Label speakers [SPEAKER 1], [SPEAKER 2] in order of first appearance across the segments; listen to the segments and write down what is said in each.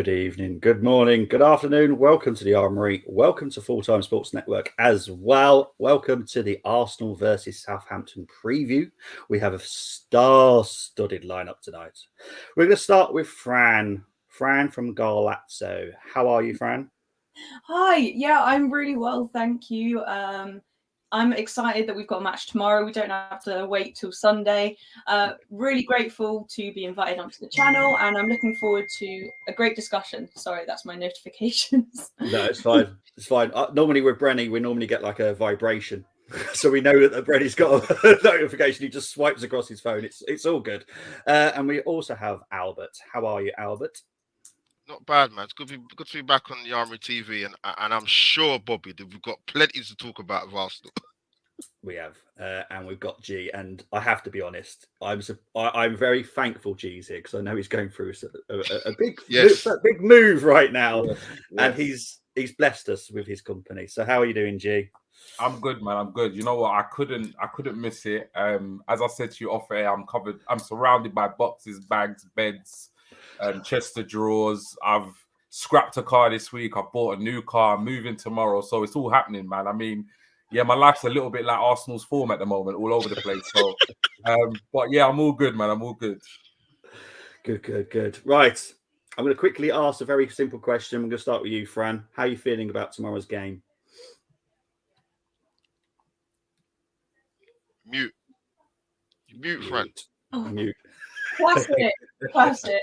[SPEAKER 1] Good evening, good morning, good afternoon. Welcome to the Armoury. Welcome to Full Time Sports Network as well. Welcome to the Arsenal versus Southampton preview. We have a star-studded lineup tonight. We're going to start with Fran. Fran from Garlazzo. How are you, Fran?
[SPEAKER 2] Hi, yeah, I'm really well, thank you. I'm excited that we've got a match tomorrow. We don't have to wait till Sunday. Really grateful to be invited onto the channel, and I'm looking forward to a great discussion. Sorry, that's my notifications.
[SPEAKER 1] No, it's fine. It's fine. Normally with Brenny, we normally get like a vibration. So we know that Brenny's got a notification. He just swipes across his phone. It's all good. And we also have Albert. How are you, Albert?
[SPEAKER 3] Not bad, man. It's good to be back on the Armoury TV, and I'm sure, Bobby, that we've got plenty to talk about with Arsenal.
[SPEAKER 1] We have, and we've got G. And I have to be honest, I'm very thankful G's here because I know he's going through a big, big move right now, and he's blessed us with his company. So how are you doing, G?
[SPEAKER 4] I'm good, man. I'm good. You know what? I couldn't miss it. As I said to you off air, I'm covered. I'm surrounded by boxes, bags, beds, chest of drawers. I've scrapped a car this week. I bought a new car. I'm moving tomorrow, so it's all happening, man. I mean, yeah, my life's a little bit like Arsenal's form at the moment, all over the place. So, but yeah, I'm all good, man. I'm all good.
[SPEAKER 1] Good. Right. I'm going to quickly ask a very simple question. I'm going to start with you, Fran. How are you feeling about tomorrow's game?
[SPEAKER 3] Mute, Fran.
[SPEAKER 1] Mute.
[SPEAKER 2] Classic.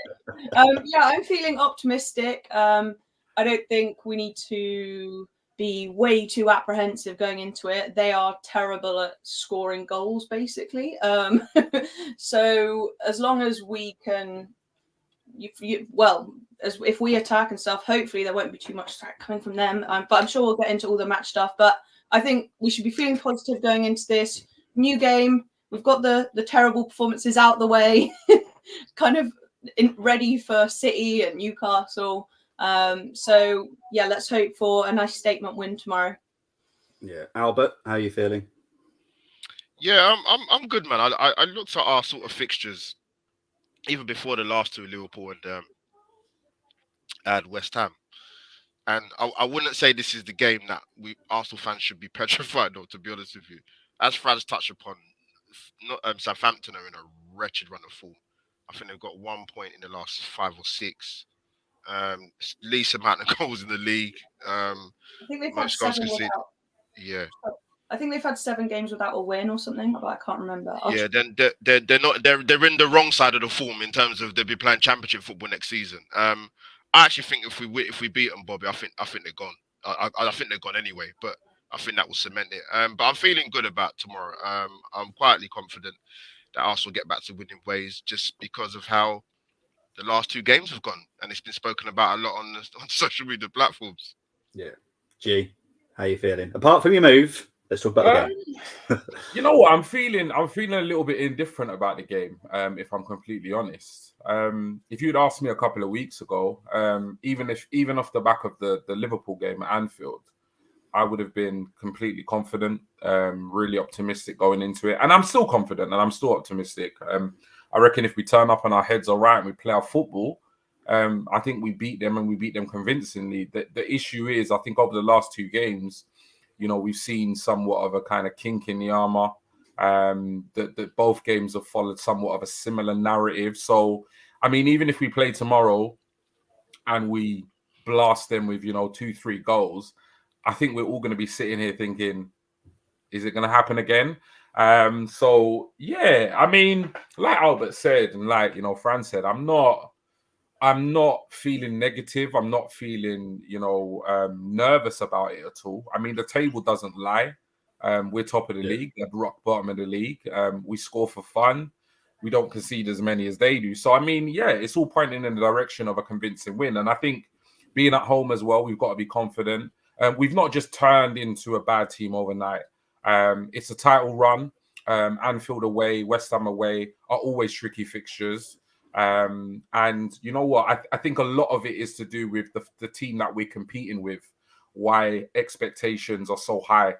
[SPEAKER 2] Yeah, I'm feeling optimistic. I don't think we need to be way too apprehensive going into it. They are terrible at scoring goals, basically. So as long as we can, if we attack and stuff, hopefully there won't be too much threat coming from them. But I'm sure we'll get into all the match stuff. But I think we should be feeling positive going into this new game. We've got the terrible performances out the way, kind of ready for City and Newcastle. So yeah, let's hope for a nice statement win tomorrow.
[SPEAKER 1] Yeah, Albert, how are you feeling?
[SPEAKER 3] Yeah, I'm good, man. I looked at our sort of fixtures even before the last two, Liverpool and West Ham, and I wouldn't say this is the game that we Arsenal fans should be petrified of. To be honest with you, as Fran's touched upon, Southampton are in a wretched run of form. I think they've got 1 point in the last 5 or 6. Least amount of goals in the league.
[SPEAKER 2] I think they've had 7 without.
[SPEAKER 3] Yeah.
[SPEAKER 2] I think they've had 7 games without a win or something, but I can't remember.
[SPEAKER 3] Yeah, then they're not. They're in the wrong side of the form in terms of they'll be playing Championship football next season. I actually think if we beat them, Bobby, I think they're gone. I think they're gone anyway, but I think that will cement it. But I'm feeling good about tomorrow. I'm quietly confident that Arsenal get back to winning ways just because of how the last 2 games have gone, and it's been spoken about a lot on social media platforms.
[SPEAKER 1] Yeah, G, how are you feeling? Apart from your move, let's talk about the game.
[SPEAKER 4] You know what? I'm feeling a little bit indifferent about the game. If I'm completely honest, if you'd asked me a couple of weeks ago, even off the back of the Liverpool game at Anfield, I would have been completely confident, really optimistic going into it. And I'm still confident and I'm still optimistic. I reckon if we turn up and our heads are right and we play our football, I think we beat them and we beat them convincingly. The issue is, I think over the last 2 games, you know, we've seen somewhat of a kind of kink in the armor. That both games have followed somewhat of a similar narrative. So, I mean, even if we play tomorrow and we blast them with, 2-3 goals, I think we're all going to be sitting here thinking, is it going to happen again? So yeah, I mean, like Albert said, and like, Fran said, I'm not feeling negative. I'm not feeling, nervous about it at all. I mean, the table doesn't lie. We're top of the league, at rock bottom of the league. We score for fun. We don't concede as many as they do. So, I mean, yeah, it's all pointing in the direction of a convincing win. And I think being at home as well, we've got to be confident. We've not just turned into a bad team overnight. It's a title run. Anfield away, West Ham away are always tricky fixtures. And you know what? I think a lot of it is to do with the team that we're competing with, why expectations are so high.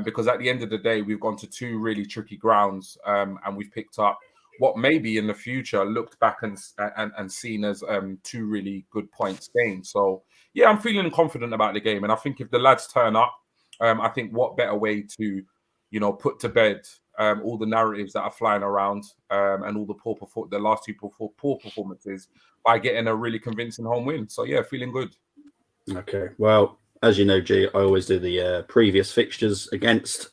[SPEAKER 4] Because at the end of the day, we've gone to 2 really tricky grounds and we've picked up what maybe in the future looked back and seen as 2 really good points gained. So yeah, I'm feeling confident about the game, and I think if the lads turn up, I think what better way to, put to bed all the narratives that are flying around and all the last 2 poor performances by getting a really convincing home win. So yeah, feeling good.
[SPEAKER 1] Okay, well, as you know, G, I always do the previous fixtures against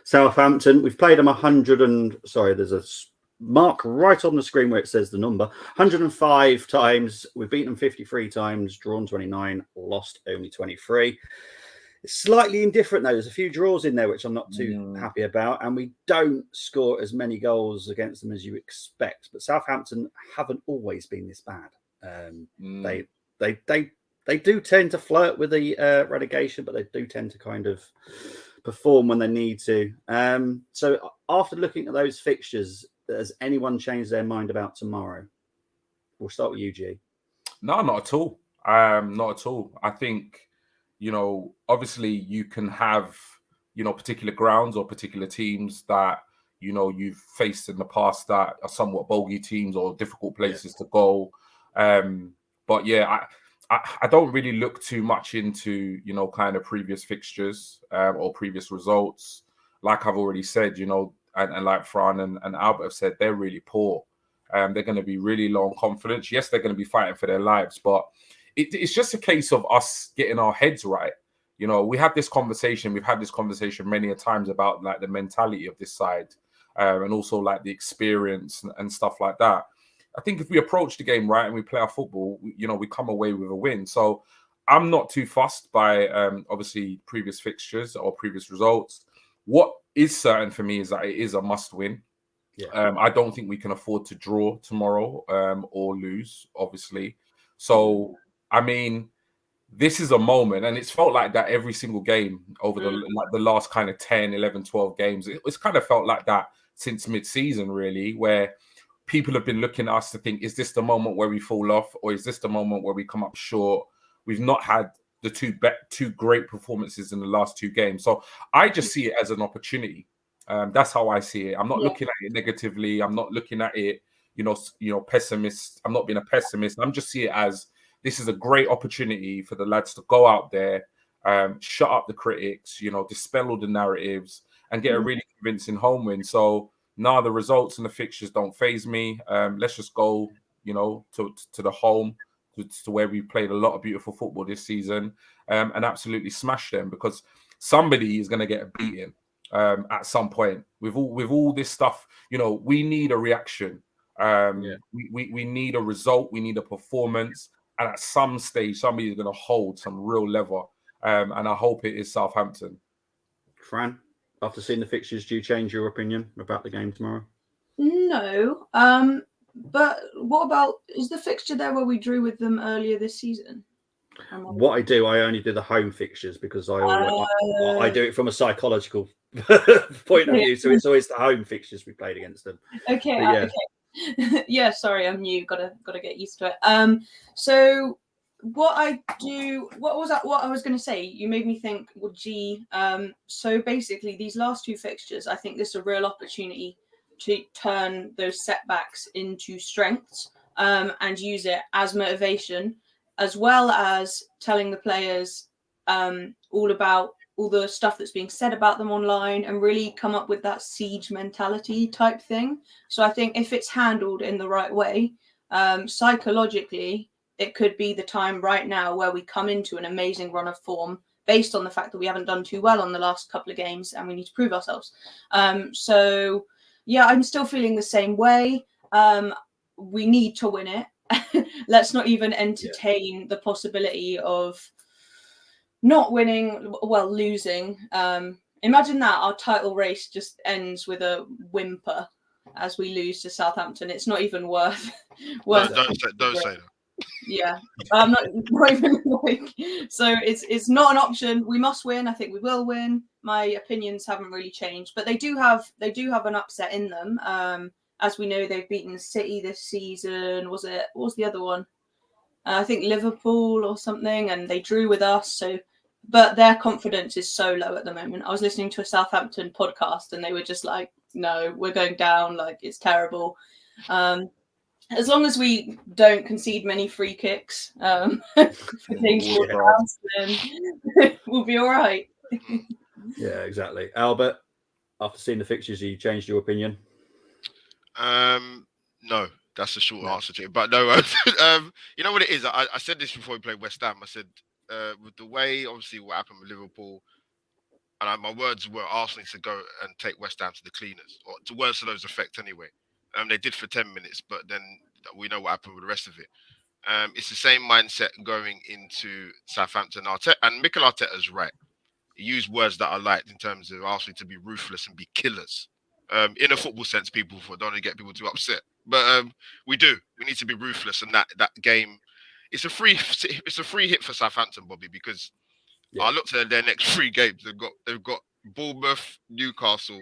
[SPEAKER 1] Southampton. We've played them 100 and there's a mark right on the screen where it says the number 105 times. We've beaten them 53 times, drawn 29, lost only 23. It's slightly indifferent though. There's a few draws in there which I'm not too happy about, and we don't score as many goals against them as you expect. But Southampton haven't always been this bad. They do tend to flirt with the relegation, but they do tend to kind of perform when they need to. So after looking at those fixtures, has anyone changed their mind about tomorrow? We'll start with you, G.
[SPEAKER 4] No, not at all. Not at all. I think, obviously you can have, particular grounds or particular teams that, you've faced in the past that are somewhat bogey teams or difficult places to go. But yeah, I don't really look too much into, kind of previous fixtures or previous results. Like I've already said, and like Fran and Albert have said, they're really poor. They're going to be really low on confidence. Yes, they're going to be fighting for their lives, but it's just a case of us getting our heads right. We have this conversation. We've had this conversation many a times about like the mentality of this side and also like the experience and stuff like that. I think if we approach the game right and we play our football, we come away with a win. So I'm not too fussed by obviously previous fixtures or previous results. What is certain for me is that it is a must win. Yeah. I don't think we can afford to draw tomorrow or lose, obviously. So, I mean, this is a moment, and it's felt like that every single game over the last kind of 10, 11, 12 games. It's kind of felt like that since mid-season, really, where people have been looking at us to think, is this the moment where we fall off, or is this the moment where we come up short? We've not had the two great performances in the last 2 games. So I just see it as an opportunity. That's how I see it. I'm not looking at it negatively. I'm not looking at it, pessimist. I'm not being a pessimist. I'm just seeing it as this is a great opportunity for the lads to go out there, shut up the critics, dispel all the narratives and get a really convincing home win. So now the results and the fixtures don't faze me. Let's just go, to the home, to where we played a lot of beautiful football this season and absolutely smash them, because somebody is going to get a beating at some point. With all this stuff, we need a reaction. We need a result. We need a performance. And at some stage, somebody is going to hold some real lever. And I hope it is Southampton.
[SPEAKER 1] Fran, after seeing the fixtures, do you change your opinion about the game tomorrow?
[SPEAKER 2] No. But what about, is the fixture there where we drew with them earlier this season?
[SPEAKER 1] What I do, I only do the home fixtures because I do it from a psychological point of view. So it's always the home fixtures we played against them.
[SPEAKER 2] Okay. Okay. Yeah, sorry, I'm new. Gotta get used to it. So what I was going to say, you made me think, well, gee, so basically these last 2 fixtures, I think this is a real opportunity to turn those setbacks into strengths and use it as motivation, as well as telling the players all about all the stuff that's being said about them online, and really come up with that siege mentality type thing. So I think if it's handled in the right way, psychologically, it could be the time right now where we come into an amazing run of form based on the fact that we haven't done too well on the last couple of games and we need to prove ourselves. So yeah, I'm still feeling the same way. We need to win it. Let's not even entertain the possibility of not winning, well, losing. Imagine that our title race just ends with a whimper as we lose to Southampton. It's not even worth.
[SPEAKER 3] Don't say that.
[SPEAKER 2] Yeah, I'm not even like. So it's not an option. We must win. I think we will win. My opinions haven't really changed, but they do have an upset in them. As we know, they've beaten City this season. What was the other one? I think Liverpool or something, and they drew with us. So but their confidence is so low at the moment. I was listening to a Southampton podcast and they were just like, no, we're going down, like it's terrible. As long as we don't concede many free kicks for games then we'll be all right.
[SPEAKER 1] Yeah, exactly. Albert, after seeing the fixtures, you changed your opinion?
[SPEAKER 3] No, that's the short answer to it. But no, you know what it is? I said this before we played West Ham. I said, with the way, obviously, what happened with Liverpool, and my words were Arsenal to go and take West Ham to the cleaners, or to words to those effect anyway. They did for 10 minutes, but then we know what happened with the rest of it. It's the same mindset going into Southampton. And Mikel Arteta's right. He used words that I liked in terms of Arsenal to be ruthless and be killers. In a football sense, people don't want to get people too upset, but we do. We need to be ruthless, and that game, it's a free hit for Southampton, Bobby, because I looked at their next 3 games. They've got Bournemouth, Newcastle,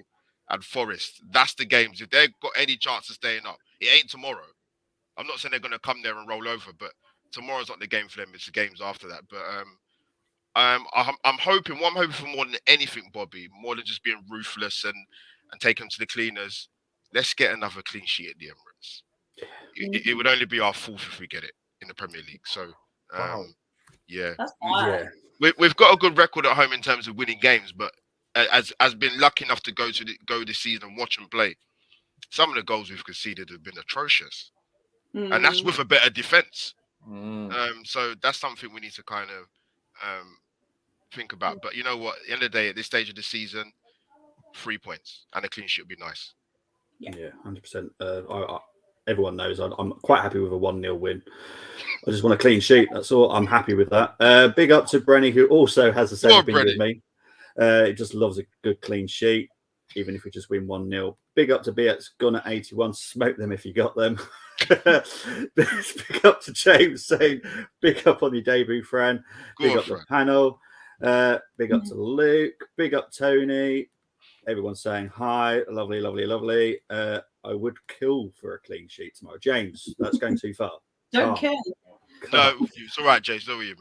[SPEAKER 3] and Forest. That's the games. If they've got any chance of staying up, it ain't tomorrow. I'm not saying they're going to come there and roll over, but tomorrow's not the game for them. It's the games after that. But I'm hoping. What I'm hoping for more than anything, Bobby, more than just being ruthless and take them to the cleaners. Let's get another clean sheet at the Emirates. It would only be our 4th if we get it in the Premier League. So, yeah, we've got a good record at home in terms of winning games, but as been lucky enough to go this season and watch and play, some of the goals we've conceded have been atrocious, and that's with a better defense. So that's something we need to kind of think about. But you know what? At the end of the day, at this stage of the season, 3 points and a clean sheet would be nice.
[SPEAKER 1] Yeah, 100%. Everyone knows I'm quite happy with a 1-0 win. I just want a clean sheet. That's all. I'm happy with that. Big up to Brenny, who also has the same opinion with me. He just loves a good clean sheet, even if we just win 1-0. Big up to BX Gun at 81. Smoke them if you got them. Big up to James saying, big up on your debut, Fran. Big up the panel. Big up to Luke. Big up Tony. Everyone's saying hi. Lovely, lovely, lovely. I would kill for a clean sheet tomorrow. James, that's going too far.
[SPEAKER 2] Don't kill.
[SPEAKER 3] No, it's all right, James. Don't worry,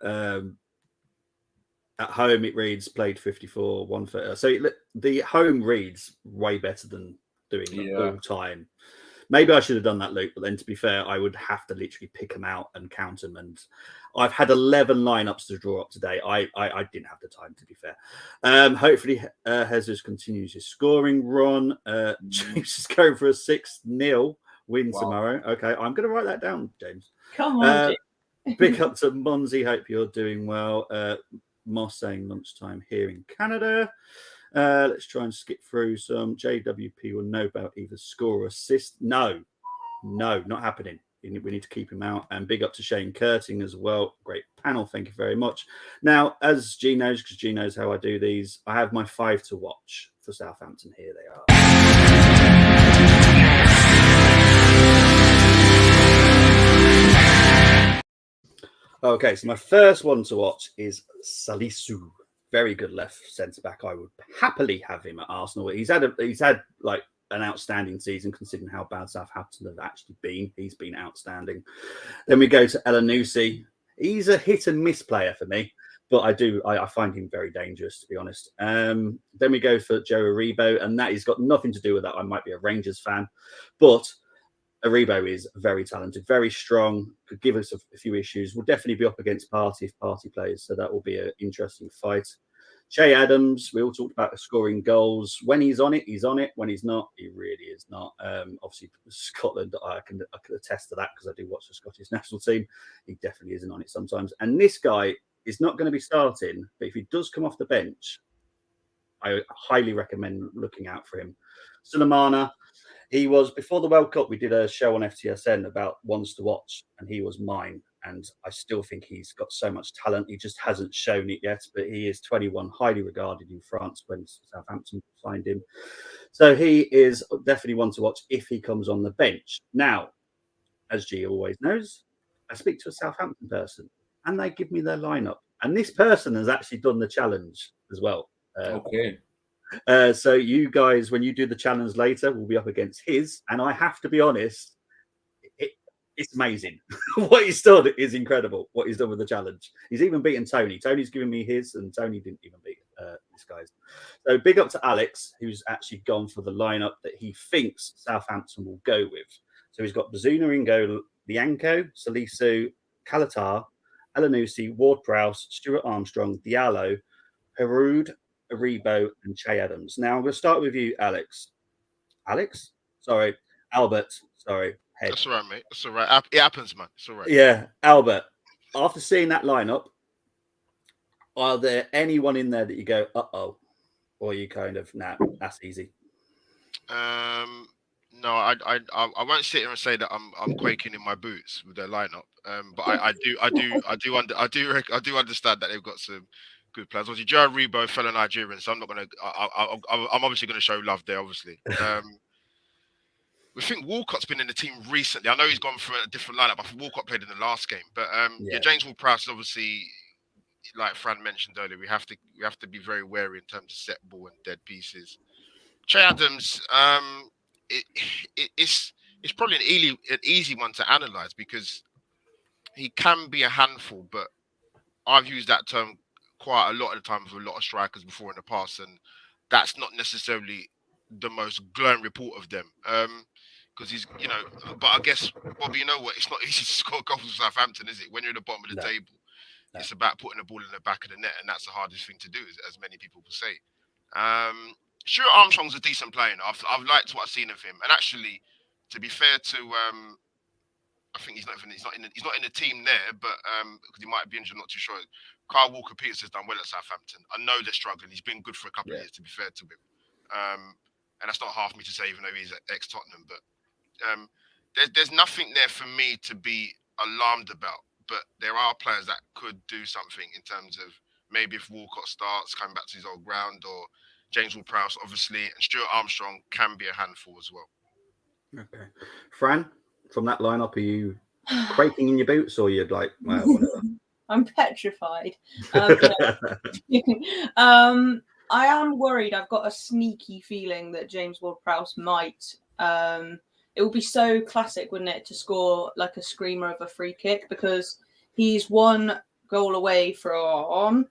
[SPEAKER 1] man. At home, it reads played 54, 130. So the home reads way better than doing the all time. Maybe I should have done that, Luke. But then, to be fair, I would have to literally pick them out and count them. And I've had 11 lineups to draw up today. I didn't have the time, to be fair. Hopefully, Jesus continues his scoring run. James is going for a 6-0 win tomorrow. Okay, I'm going to write that down, James.
[SPEAKER 2] Come on.
[SPEAKER 1] Big up to Monzi. Hope you're doing well. Moss saying lunchtime here in Canada. Let's try and skip through some. JWP will know about either score or assist. No, not happening. We need to keep him out. And big up to Shane Curting as well. Great panel. Thank you very much. Now, as G knows, because G knows how I do these, I have my 5 to watch for Southampton. Here they are. Okay, so my first one to watch is Salisu. Very good left centre back. I would happily have him at Arsenal. He's had like an outstanding season considering how bad Southampton have actually been. He's been outstanding. Then we go to Elanusi. He's a hit and miss player for me, but I find him very dangerous, to be honest. Then we go for Joe Aribo, and that has got nothing to do with that. I might be a Rangers fan, but Aribo is very talented, very strong, could give us a few issues. We'll definitely be up against Party if Party plays, so that will be an interesting fight. Che Adams, we all talked about scoring goals. When he's on it, he's on it. When he's not, he really is not. Obviously, Scotland, I can attest to that because I do watch the Scottish national team. He definitely isn't on it sometimes. And this guy is not going to be starting, but if he does come off the bench, I highly recommend looking out for him. Sulemana. He was, before the World Cup, we did a show on FTSN about ones to watch, and he was mine. And I still think he's got so much talent. He just hasn't shown it yet, but he is 21, highly regarded in France when Southampton signed him. So he is definitely one to watch if he comes on the bench. Now, as G always knows, I speak to a Southampton person, and they give me their lineup. And this person has actually done the challenge as well.
[SPEAKER 4] Okay.
[SPEAKER 1] So you guys, when you do the challenge later, will be up against his. And I have to be honest, it's amazing. What he's done is incredible. What he's done with the challenge. He's even beaten Tony. Tony's given me his, and Tony didn't even beat this guy's. So big up to Alex, who's actually gone for the lineup that he thinks Southampton will go with. So he's got Bazuna in goal, Bianco, Salisu, Calatar, Elanusi, Ward-Prowse, Stuart Armstrong, Diallo, Haroud, Aribo, and Che Adams. Now I'm going to start with you, Alex. Albert. Sorry, head.
[SPEAKER 3] That's all right, mate. That's all right. It happens, man. It's all right.
[SPEAKER 1] Yeah, Albert. After seeing that lineup, are there anyone in there that you go, uh-oh, or are you kind of, nah, that's easy?
[SPEAKER 3] No, I won't sit here and say that I'm quaking in my boots with their lineup. But I do understand that they've got some good players. Obviously, Joe Aribo, fellow Nigerian, so I'm not gonna. I'm obviously gonna show love there. Obviously, we think Walcott's been in the team recently. I know he's gone for a different lineup. I think Walcott played in the last game, but James Ward-Prowse is obviously, like Fran mentioned earlier, we have to be very wary in terms of set ball and dead pieces. Che Adams, it's probably an easy one to analyse because he can be a handful, but I've used that term quite a lot of the time with a lot of strikers before in the past, and that's not necessarily the most glowing report of them. Because he's, but I guess, Bobby, you know what? It's not easy to score goals for Southampton, is it? When you're at the bottom of the table, it's about putting the ball in the back of the net, and that's the hardest thing to do, as many people will say. Stuart Armstrong's a decent player. I've liked what I've seen of him, and actually, to be fair to, I think he's not in the team there, but because he might be injured, I'm not too sure. Kyle Walker-Peters has done well at Southampton. I know they're struggling. He's been good for a couple of years, to be fair to him. And that's not half me to say, even though he's ex-Tottenham. But there's nothing there for me to be alarmed about. But there are players that could do something in terms of maybe if Walcott starts coming back to his old ground, or James Ward-Prowse, obviously, and Stuart Armstrong can be a handful as well.
[SPEAKER 1] Okay. Fran, from that lineup, are you quaking in your boots, or you're like, well, whatever?
[SPEAKER 2] I'm petrified. I am worried. I've got a sneaky feeling that James Ward-Prowse might. It would be so classic, wouldn't it, to score like a screamer of a free kick, because he's one goal away from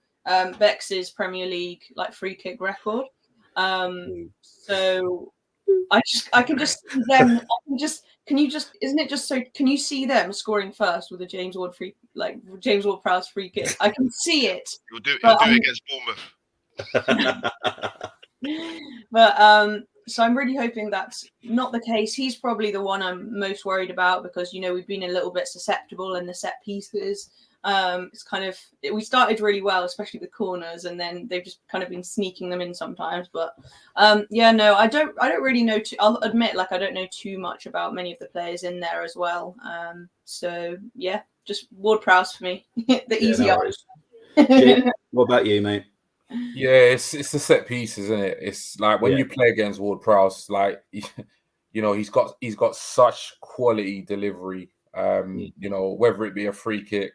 [SPEAKER 2] Bex's Premier League free kick record. So I can just see them. Isn't it just so? Can you see them scoring first with a James Ward-Prowse free kick? I can see it.
[SPEAKER 3] You'll do it against Bournemouth.
[SPEAKER 2] But so I'm really hoping that's not the case. He's probably the one I'm most worried about, because we've been a little bit susceptible in the set pieces. It's kind of, we started really well, especially with corners, and then they've just kind of been sneaking them in sometimes. But I don't really know. I'll admit, I don't know too much about many of the players in there as well. So yeah, just Ward-Prowse for me, the easy
[SPEAKER 1] answer. What about you, mate?
[SPEAKER 4] Yeah, it's the set piece, isn't it? It's like when you play against Ward-Prowse, he's got such quality delivery. Whether it be a free kick,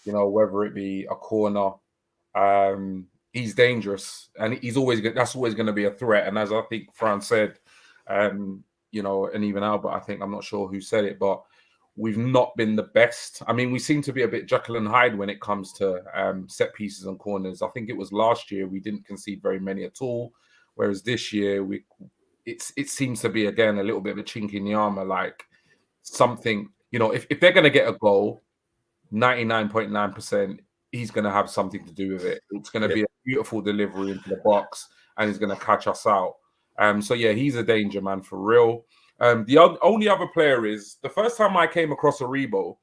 [SPEAKER 4] whether it be a corner, he's dangerous, and that's always going to be a threat. And as I think Fran said, and even Albert, I'm not sure who said it, but we've not been the best. I mean, we seem to be a bit Jekyll and Hyde when it comes to set pieces and corners. I think it was last year we didn't concede very many at all, whereas this year it seems to be again a little bit of a chink in the armor, like something. If they're going to get a goal, 99.9%, he's going to have something to do with it. It's going to be a beautiful delivery into the box, and he's going to catch us out. So yeah, he's a danger man for real. The only other player is, the first time I came across Aribo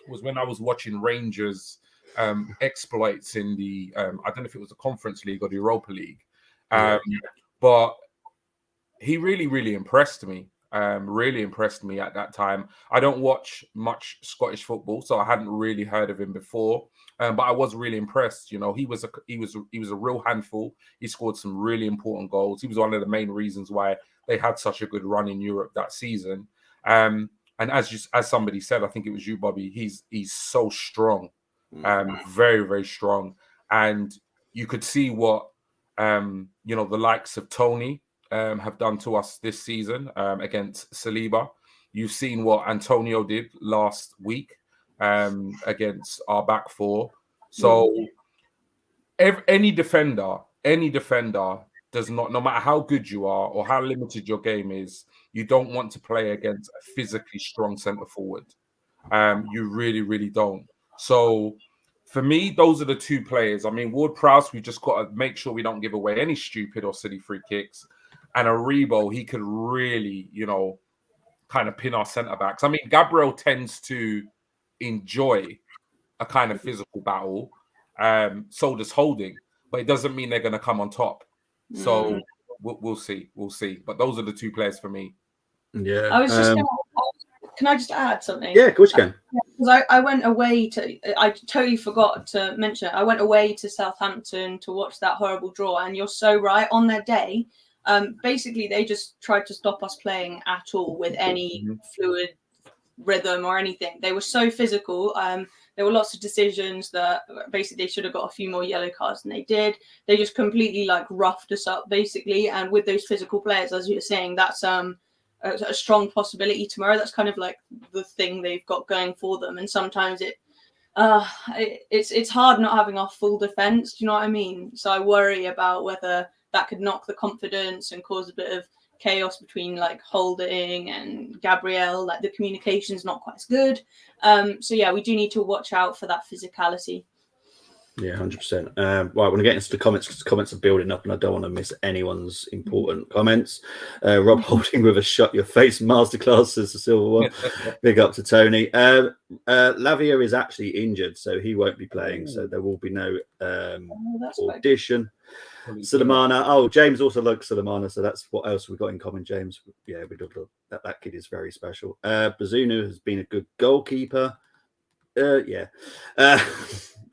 [SPEAKER 4] was when I was watching Rangers exploits in the, I don't know if it was the Conference League or the Europa League. But he really, really impressed me. Really impressed me at that time. I don't watch much Scottish football, so I hadn't really heard of him before. But I was really impressed. He was a real handful. He scored some really important goals. He was one of the main reasons why they had such a good run in Europe that season. And as somebody said, I think it was you, Bobby, he's so strong, very, very strong. And you could see what the likes of Tony have done to us this season against Saliba. You've seen what Antonio did last week against our back four. So any defender does not, no matter how good you are or how limited your game is, you don't want to play against a physically strong centre forward. You really, really don't. So for me, those are the two players. I mean, Ward-Prowse, we just got to make sure we don't give away any stupid or silly free kicks. And Aribo, he could really, kind of pin our centre backs. I mean, Gabriel tends to enjoy a kind of physical battle. So does Holding, but it doesn't mean they're going to come on top. So we'll see. But those are the two players for me.
[SPEAKER 1] Yeah.
[SPEAKER 2] I was just can I just add something?
[SPEAKER 1] Yeah, of course you can.
[SPEAKER 2] Because I went away I totally forgot to mention it. I went away to Southampton to watch that horrible draw, and you're so right. On their day, basically they just tried to stop us playing at all with any fluid rhythm or anything. They were so physical. There were lots of decisions that basically they should have got a few more yellow cards than they did. They just completely roughed us up basically. And with those physical players, as you're saying, that's a strong possibility tomorrow. That's kind of like the thing they've got going for them. And sometimes it's hard not having our full defense. Do you know what I mean? So I worry about whether that could knock the confidence and cause a bit of chaos between Holding and Gabriel. The communication's not quite as good. So yeah, we do need to watch out for that physicality.
[SPEAKER 1] Yeah, 100%. Right, I want to get into the comments because the comments are building up and I don't want to miss anyone's important comments. Rob Holding with a shut your face masterclass is the silver one. Big up to Tony. Lavia is actually injured, so he won't be playing. So there will be no audition. Sulemana. Oh, James also likes Sulemana, so that's what else we got in common, James. Yeah, we do that kid is very special. Bazunu has been a good goalkeeper. Yeah.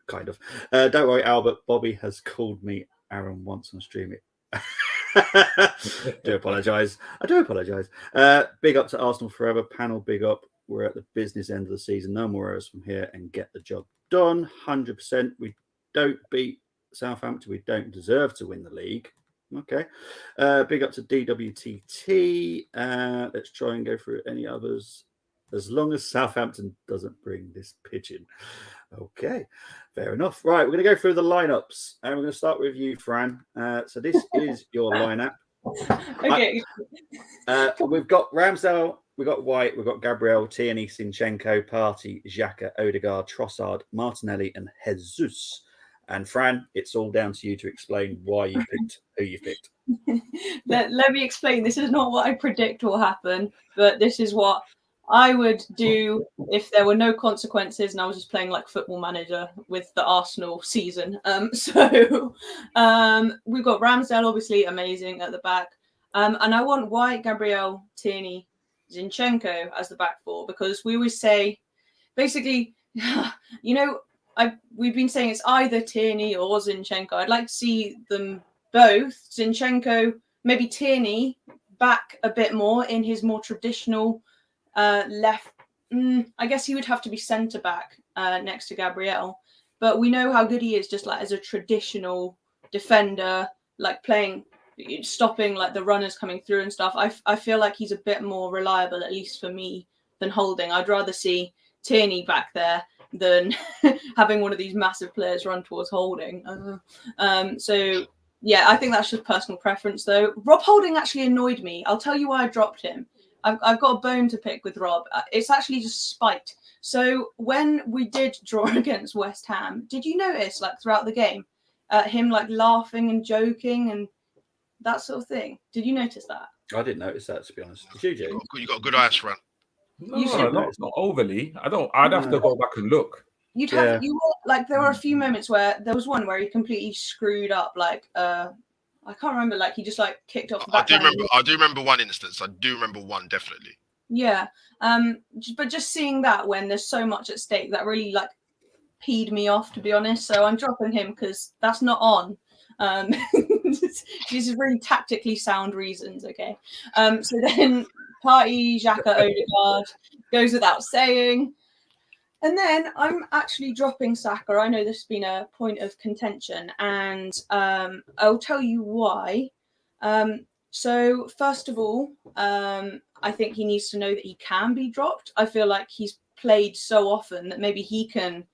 [SPEAKER 1] Kind of. Don't worry, Albert. Bobby has called me Aaron once on stream. I do apologise. Big up to Arsenal Forever panel. Big up. We're at the business end of the season. No more errors from here and get the job done. 100%. We don't beat Southampton. We don't deserve to win the league. Okay. Big up to DWTT. Let's try and go through any others. As long as Southampton doesn't bring this pigeon. Okay, fair enough. Right, we're going to go through the lineups, and we're going to start with you, Fran. So this is your lineup.
[SPEAKER 2] Okay.
[SPEAKER 1] We've got Ramsdale, we've got White, we've got Gabriel, Tierney, Zinchenko, Partey, Xhaka, Odegaard, Trossard, Martinelli, and Jesus. And Fran, it's all down to you to explain why you picked who you picked.
[SPEAKER 2] Let me explain. This is not what I predict will happen, but this is what I would do if there were no consequences and I was just playing Football Manager with the Arsenal season. So we've got Ramsdale, obviously amazing at the back. And I want White, Gabriel, Tierney, Zinchenko as the back four, because we always say, basically, we've been saying it's either Tierney or Zinchenko. I'd like to see them both. Zinchenko, maybe Tierney back a bit more in his more traditional left. I guess he would have to be centre back next to Gabriel, but we know how good he is just as a traditional defender, stopping the runners coming through and stuff. I feel like he's a bit more reliable, at least for me, than Holding. I'd rather see Tierney back there than having one of these massive players run towards Holding. So yeah, I think that's just personal preference though. Rob Holding actually annoyed me. I'll tell you why I dropped him. I've got a bone to pick with Rob. It's actually just spite. So when we did draw against West Ham, did you notice throughout the game him laughing and joking and that sort of thing? Did you notice that?
[SPEAKER 1] I didn't notice that, to be honest. Did you,
[SPEAKER 3] You got good eyes, Fran.
[SPEAKER 4] No, not overly. I'd have to go back and look.
[SPEAKER 2] You were there were a few moments where there was one where he completely screwed up. I can't remember. He just kicked off the back.
[SPEAKER 3] I do remember one instance. I do remember one definitely.
[SPEAKER 2] Yeah. But just seeing that when there's so much at stake, that really peed me off, to be honest. So I'm dropping him because that's not on. These are really tactically sound reasons. Okay. So then Partey, Xhaka, Odegaard goes without saying. And then I'm actually dropping Saka. I know this has been a point of contention, and I'll tell you why. So first of all, I think he needs to know that he can be dropped. I feel like he's played so often that maybe he can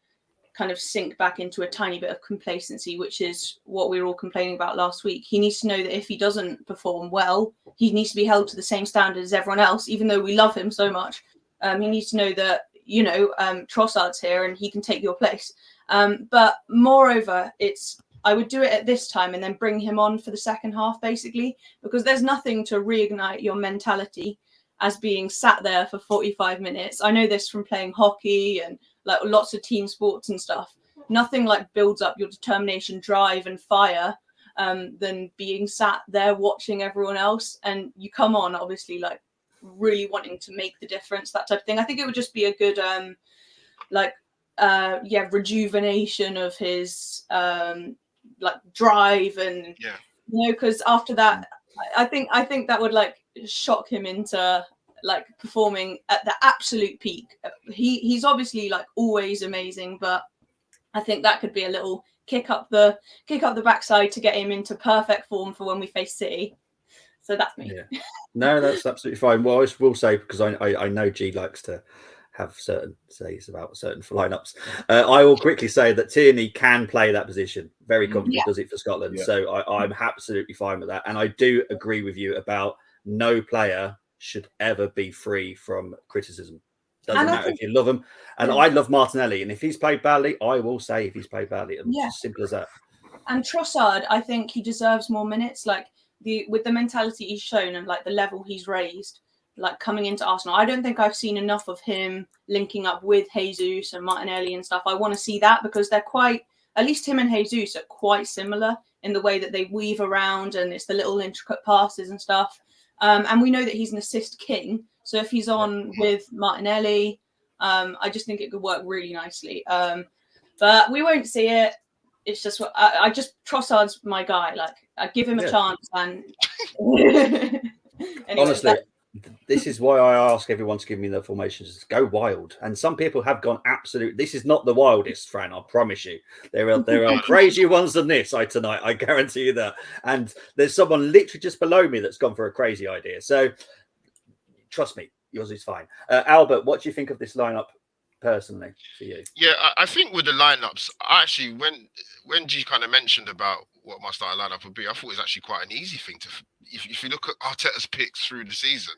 [SPEAKER 2] kind of sink back into a tiny bit of complacency, which is what we were all complaining about last week. He needs to know that if he doesn't perform well, he needs to be held to the same standard as everyone else, even though we love him so much. He needs to know that, Trossard's here and he can take your place. But moreover, I would do it at this time and then bring him on for the second half, basically, because there's nothing to reignite your mentality as being sat there for 45 minutes. I know this from playing hockey and like lots of team sports and stuff. Nothing like builds up your determination, drive and fire than being sat there watching everyone else. And you come on, obviously, like really wanting to make the difference, that type of thing. I think it would just be a good rejuvenation of his drive and because after that I think that would like shock him into like performing at the absolute peak. He's obviously like always amazing, but I think that could be a little kick up the backside to get him into perfect form for when we face City. So that's me.
[SPEAKER 1] Yeah. No, that's absolutely fine. Well, I will say, because I know G likes to have certain says about certain lineups. I will quickly say that Tierney can play that position very comfortably, does it for Scotland. Yeah. So I'm absolutely fine with that. And I do agree with you about no player should ever be free from criticism. Doesn't matter if you love him. And I love Martinelli. And if he's played badly, I will say if he's played badly. And it's as simple as that.
[SPEAKER 2] And Trossard, I think he deserves more minutes. Like with the mentality he's shown and like the level he's raised, like coming into Arsenal, I don't think I've seen enough of him linking up with Jesus and Martinelli and stuff. I want to see that because they're at least him and Jesus are quite similar in the way that they weave around and it's the little intricate passes and stuff. And we know that he's an assist king. So if he's on with Martinelli, I just think it could work really nicely. But we won't see it. It's just Trossard's my guy. Like I give him a chance. And anyway,
[SPEAKER 1] honestly, this is why I ask everyone to give me the formations. Go wild. And some people have gone absolute. This is not the wildest, Fran. I promise you. There are crazier ones than this. Tonight, I guarantee you that. And there's someone literally just below me that's gone for a crazy idea. So trust me, yours is fine. Albert, what do you think of this lineup personally for you?
[SPEAKER 3] Yeah, I think with the lineups, actually, when G kind of mentioned about what my starting lineup would be, I thought it was actually quite an easy thing to. If you look at Arteta's picks through the season,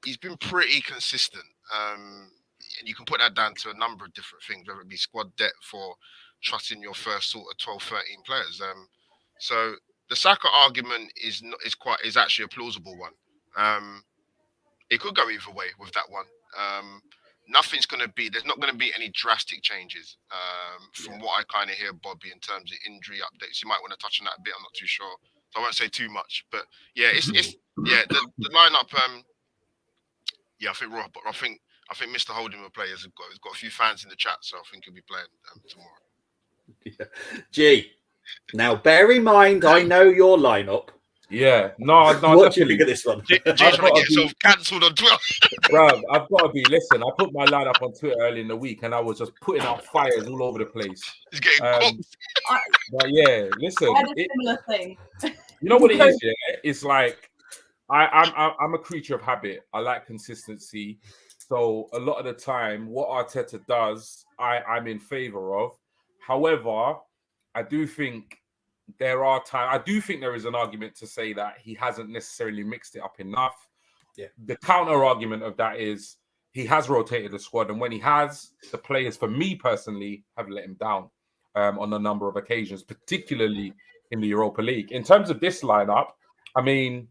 [SPEAKER 3] he's been pretty consistent. And you can put that down to a number of different things, whether it be squad depth or trusting your first sort of 12, 13 players. So the Saka argument is actually a plausible one. It could go either way with that one. There's not going to be any drastic changes from what I kind of hear, Bobby, in terms of injury updates. You might want to touch on that a bit. I'm not too sure. So I won't say too much, but yeah, the lineup. I think Mr. Holding will play. He's got a few fans in the chat, so I think he'll be playing tomorrow.
[SPEAKER 1] Yeah. G. Now, bear in mind, I know your lineup.
[SPEAKER 4] Yeah, no.
[SPEAKER 1] What do you think of this one?
[SPEAKER 3] G's trying to get himself cancelled on Twitter.
[SPEAKER 4] Bro, I've got to be. Listen, I put my lineup on Twitter early in the week, and I was just putting out fires all over the place.
[SPEAKER 3] He's getting cooked.
[SPEAKER 4] But yeah, listen.
[SPEAKER 2] I had a similar thing.
[SPEAKER 4] You know what it is? Yeah, it's like I'm a creature of habit. I like consistency. So a lot of the time, what Arteta does, I'm in favor of. However, I do think there are times. I do think there is an argument to say that he hasn't necessarily mixed it up enough.
[SPEAKER 1] Yeah.
[SPEAKER 4] The counter argument of that is he has rotated the squad, and when he has, the players, for me personally, have let him down on a number of occasions, particularly in the Europa League. In terms of this lineup, obviously,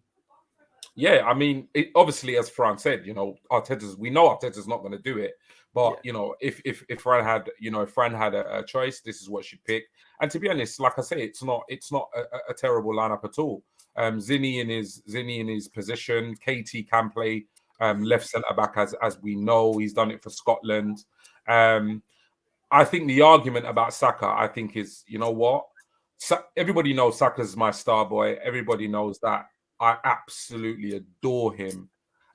[SPEAKER 4] as Fran said, we know Arteta's not going to do it. But if Fran had a choice, this is what she'd pick. And to be honest, like I say, it's not a terrible lineup at all. Zinni in his position. KT can play left centre back as we know. He's done it for Scotland. I think the argument about Saka, I think, is, you know what? Everybody knows Saka's my star boy. Everybody knows that. I absolutely adore him.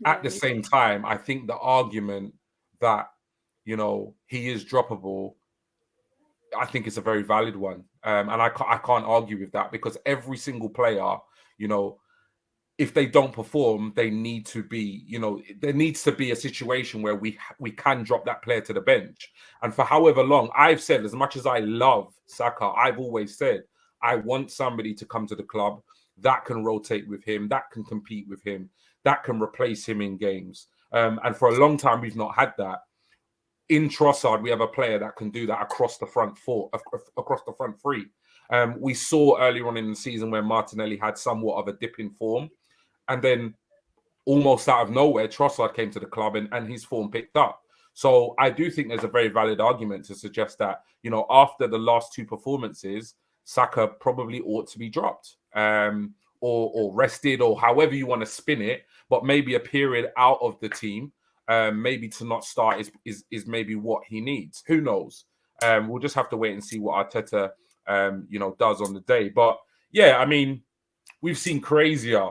[SPEAKER 4] At the same time, I think the argument that, he is droppable, I think it's a very valid one. And I can't argue with that, because every single player, if they don't perform, they need to be, there needs to be a situation where we can drop that player to the bench. And for however long, I've said, as much as I love Saka, I've always said, I want somebody to come to the club that can rotate with him, that can compete with him, that can replace him in games. And for a long time, we've not had that. In Trossard, we have a player that can do that across the front three. We saw earlier on in the season where Martinelli had somewhat of a dip in form. And then almost out of nowhere, Trossard came to the club and his form picked up. So I do think there's a very valid argument to suggest that, after the last two performances, Saka probably ought to be dropped or rested, or however you want to spin it, but maybe a period out of the team, maybe to not start is maybe what he needs. Who knows? We'll just have to wait and see what Arteta, does on the day. But yeah, I mean, we've seen crazier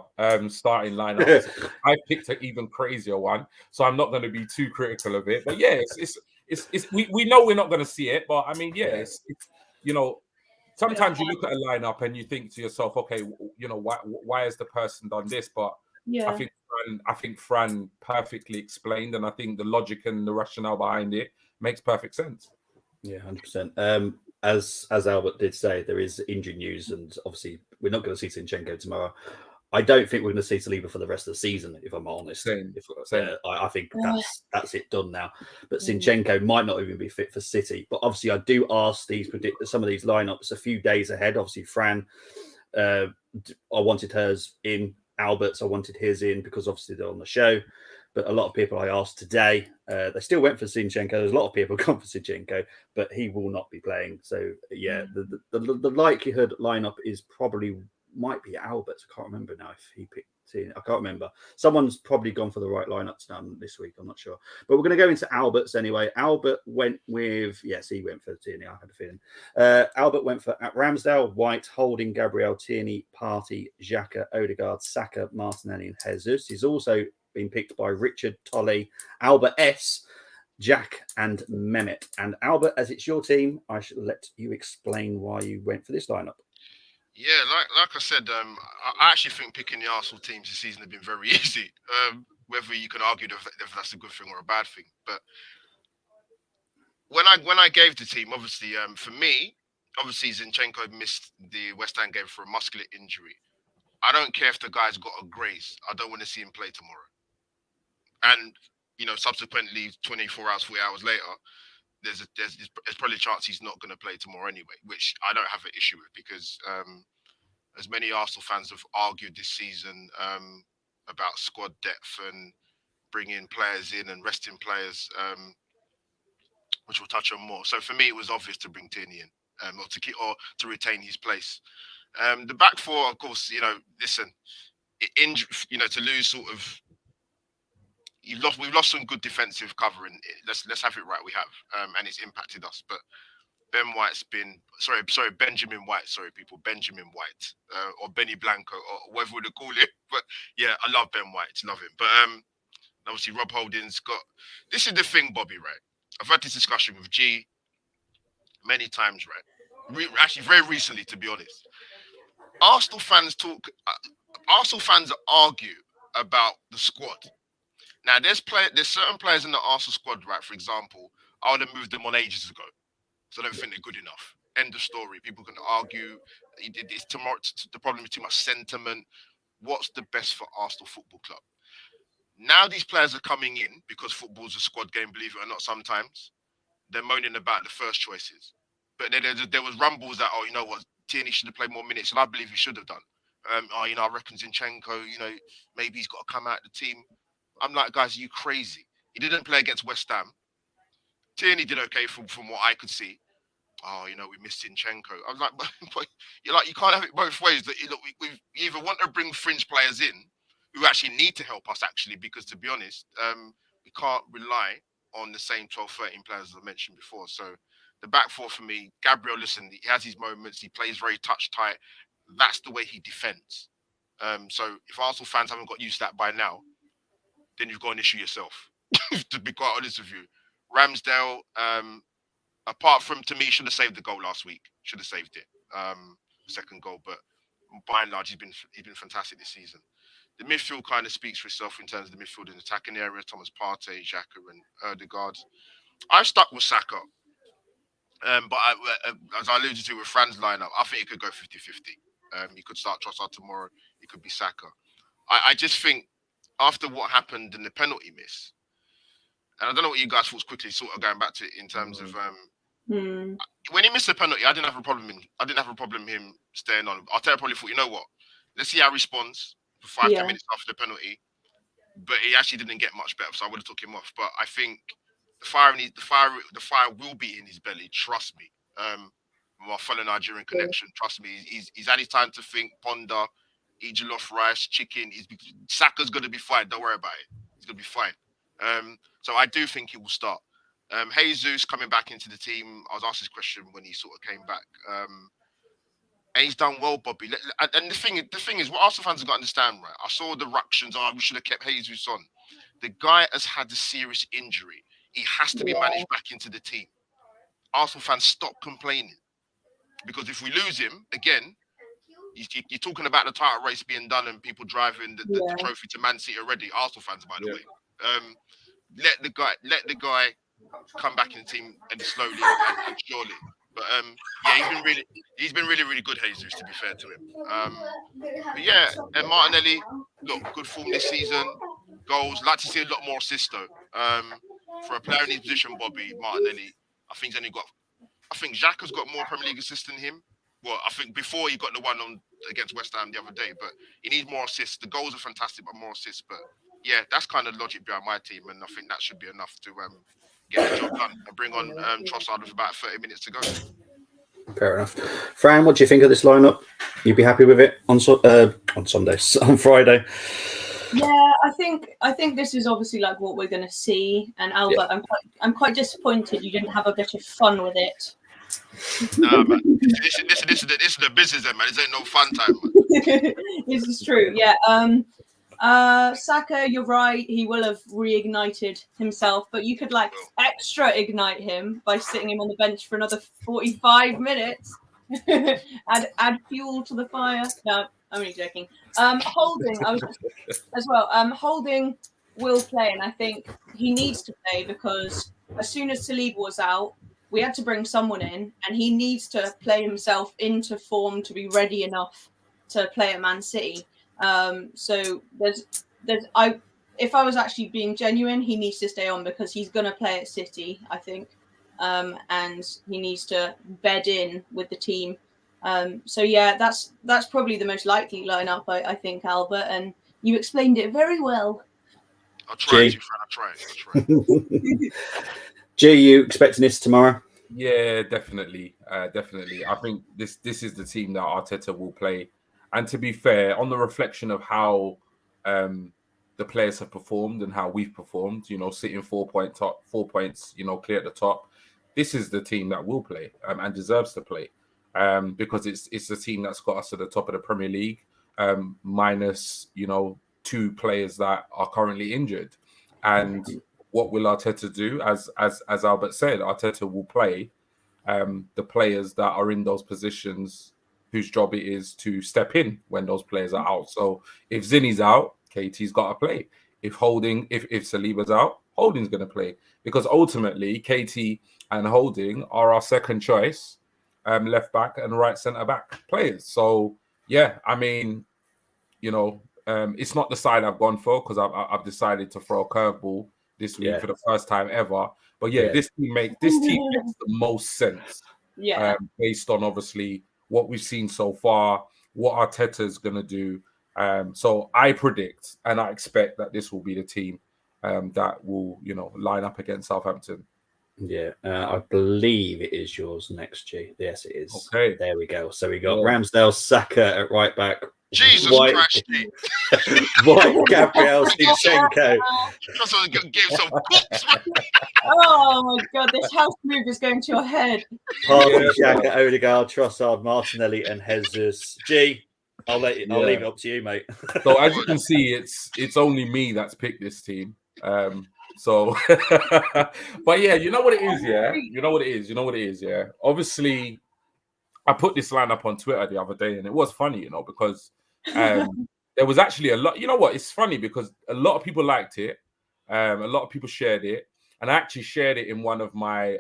[SPEAKER 4] starting lineups. I picked an even crazier one, so I'm not going to be too critical of it. But yeah, we know we're not going to see it, but I mean, it's sometimes you look at a lineup and you think to yourself, okay, why has the person done this? But
[SPEAKER 2] Yeah.
[SPEAKER 4] I think Fran perfectly explained, and I think the logic and the rationale behind it makes perfect sense.
[SPEAKER 1] Yeah, 100%. As Albert did say, there is injury news, and obviously we're not going to see Zinchenko tomorrow. I don't think we're going to see Saliba for the rest of the season, if I'm honest.
[SPEAKER 4] Same.
[SPEAKER 1] I think that's it done now. But Zinchenko might not even be fit for City. But obviously, I do ask some of these lineups a few days ahead. Obviously, Fran, I wanted hers in. Albert's, I wanted his in because obviously they're on the show. But a lot of people I asked today, they still went for Zinchenko. There's a lot of people gone for Zinchenko, but he will not be playing. So yeah, the likelihood lineup is might be Albert's. I can't remember now if he picked Tierney. I can't remember. Someone's probably gone for the right lineups now this week. I'm not sure. But we're going to go into Albert's anyway. Albert went with, he went for Tierney. I had a feeling. Albert went for Ramsdale, White, Holding, Gabriel, Tierney, Partey, Xhaka, Odegaard, Saka, Martinelli, and Jesus. He's also been picked by Richard, Tolley, Albert S., Jack, and Mehmet. And Albert, as it's your team, I should let you explain why you went for this lineup.
[SPEAKER 3] Yeah, like I said, I actually think picking the Arsenal teams this season has been very easy. Whether you can argue if that's a good thing or a bad thing, but when I gave the team, obviously, for me, obviously Zinchenko missed the West Ham game for a muscular injury. I don't care if the guy's got a graze. I don't want to see him play tomorrow. And subsequently, 24 hours, 40 hours later, there's probably a chance he's not going to play tomorrow anyway, which I don't have an issue with because as many Arsenal fans have argued this season about squad depth and bringing players in and resting players, which we'll touch on more. So for me, it was obvious to bring Tierney in or to retain his place. The back four, of course, listen, to lose sort of. We've lost some good defensive cover, and let's have it right. We have, and it's impacted us. But Benjamin White, Benjamin White, or Benny Blanco, or whatever we call it. But yeah, I love Ben White, love him. But obviously Rob Holding's got. This is the thing, Bobby. Right, I've had this discussion with G many times. Right, actually very recently, to be honest. Arsenal fans argue about the squad. Now, there's certain players in the Arsenal squad, right? For example, I would have moved them on ages ago, so I don't think they're good enough. End of story. People can argue. The problem is too much sentiment. What's the best for Arsenal Football Club? Now these players are coming in because football's a squad game, believe it or not. Sometimes they're moaning about the first choices, but there was rumbles that you know what, Tierney should have played more minutes, and I believe he should have done. I reckon Zinchenko, maybe he's got to come out of the team. I'm like, guys, are you crazy? He didn't play against West Ham. Tierney did okay from what I could see. We missed Zinchenko. I was like, but you can't have it both ways. That we either want to bring fringe players in who actually need to help us, actually, because to be honest, we can't rely on the same 12, 13 players as I mentioned before. So the back four for me, Gabriel, listen, he has his moments. He plays very touch tight. That's the way he defends. So if Arsenal fans haven't got used to that by now, then you've got an issue yourself, to be quite honest with you. Ramsdale, apart from, to me, should have saved the goal last week. Should have saved it. Second goal. But by and large, he's been fantastic this season. The midfield kind of speaks for itself in terms of the midfield and attacking area. Thomas Partey, Xhaka, and Odegaard. I've stuck with Saka. But as I alluded to with Fran's lineup, I think it could go 50-50. He could start Trossard tomorrow. It could be Saka. I just think after what happened in the penalty miss, and I don't know what you guys thought quickly, sort of going back to it in terms of when he missed the penalty, I didn't have a problem him staying on. Arteta probably thought, you know what, let's see how he responds for 5-10 minutes after the penalty. But he actually didn't get much better, so I would have took him off. But I think the fire will be in his belly. Trust me. My fellow Nigerian connection. Trust me. He's had his time to think, ponder, eat jollof rice, chicken. Saka's gonna be fine. Don't worry about it. He's gonna be fine. So I do think he will start. Jesus coming back into the team. I was asked this question when he sort of came back. And he's done well, Bobby. And the thing is, what Arsenal fans have got to understand, right? I saw the ructions. We should have kept Jesus on. The guy has had a serious injury. He has to be managed back into the team. Arsenal fans, stop complaining. Because if we lose him, again, you're talking about the title race being done and people driving the trophy to Man City already. Arsenal fans, by the way. Let the guy come back in the team and slowly and surely. But he's been really good, Jesus, to be fair to him. But yeah, and Martinelli, look, good form this season. Goals, like to see a lot more assists though. For a player in his position, Bobby, Martinelli, I think Xhaka's got more Premier League assists than him. Well, I think before he got the one on against West Ham the other day, but he needs more assists. The goals are fantastic, but more assists. But yeah, that's kind of logic behind my team, and I think that should be enough to get the job done and bring on Trossard with about 30 minutes to go.
[SPEAKER 1] Fair enough. Fran, what do you think of this lineup? You'd be happy with it on Sundays, on Friday?
[SPEAKER 2] Yeah, I think this is obviously like what we're going to see. And Albert, I'm quite disappointed you didn't have a bit of fun with it.
[SPEAKER 3] Nah, man. This is the business, man. This ain't no fun time, man.
[SPEAKER 2] This is true. Yeah. Saka, you're right. He will have reignited himself, but you could extra ignite him by sitting him on the bench for another 45 minutes. add fuel to the fire. No, I'm only joking. Holding, Holding will play, and I think he needs to play because as soon as Saliba was out, we had to bring someone in, and he needs to play himself into form to be ready enough to play at Man City. So if I was actually being genuine, he needs to stay on because he's going to play at City, I think, and he needs to bed in with the team. So yeah, that's probably the most likely lineup, I think, Albert, and you explained it very well.
[SPEAKER 3] I'll try to, Fran. I'll try.
[SPEAKER 1] G, you expecting this tomorrow?
[SPEAKER 4] Yeah, definitely. Definitely. I think this is the team that Arteta will play. And to be fair, on the reflection of how the players have performed and how we've performed, sitting 4 points, clear at the top, this is the team that will play and deserves to play because it's the team that's got us to the top of the Premier League, minus, 2 players that are currently injured. And what will Arteta do? As Albert said, Arteta will play the players that are in those positions whose job it is to step in when those players are out. So if Zinni's out, KT's got to play. If Saliba's out, Holding's going to play. Because ultimately, KT and Holding are our second choice left back and right centre back players. So, yeah, I mean, it's not the side I've gone for because I've decided to throw a curveball this week for the first time ever. But this team makes the most sense. Yeah. Based on obviously what we've seen so far, what Arteta's going to do. So I predict and I expect that this will be the team that will, line up against Southampton.
[SPEAKER 1] Yeah, I believe it is yours next, G. Yes, it is.
[SPEAKER 4] Okay.
[SPEAKER 1] There we go. So we got Ramsdale, Saka at right back.
[SPEAKER 3] Jesus Christ.
[SPEAKER 1] White, Gabriel, Zinchenko.
[SPEAKER 2] Oh my God, this house move is going to your head.
[SPEAKER 1] Partey, Xhaka, Odegaard, Trossard, Martinelli, and Jesus. G, I'll leave it up to you, mate.
[SPEAKER 4] So as you can see, it's only me that's picked this team. So, but yeah, you know what it is, yeah. Obviously, I put this line up on Twitter the other day, and it was funny, you know, because there was actually a lot. You know what? It's funny because a lot of people liked it. A lot of people shared it, and I actually shared it in one of my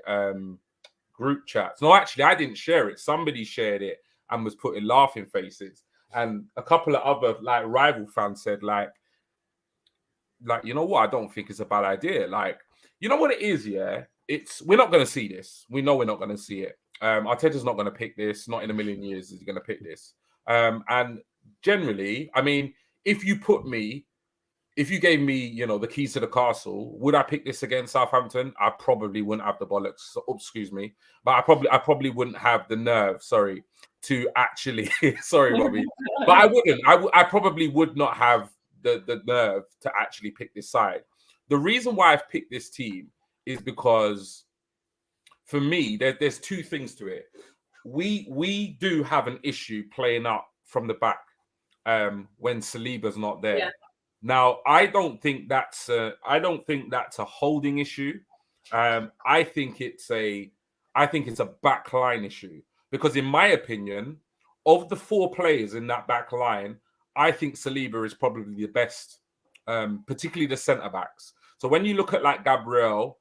[SPEAKER 4] group chats. No, actually, I didn't share it. Somebody shared it and was putting laughing faces. And a couple of other like rival fans said, like, you know what? I don't think it's a bad idea. Like, you know what it is? Yeah, we're not going to see this. We know we're not going to see it. Arteta's not going to pick this. Not in a million years is he going to pick this. And generally, I mean, if you gave me, you know, the keys to the castle, would I pick this against Southampton? I probably wouldn't have the bollocks. So, excuse me, but I probably wouldn't have the nerve. Sorry, to actually. Sorry, Robbie, but I wouldn't. I probably would not have the nerve to actually pick this side. The reason why I've picked this team is because, for me, there's two things to it. We do have an issue playing up from the back when Saliba's not there. Yeah. Now, I don't think that's a holding issue. I think it's a back line issue, because in my opinion, of the four players in that back line, I think Saliba is probably the best, particularly the centre backs. So when you look at like Gabriel,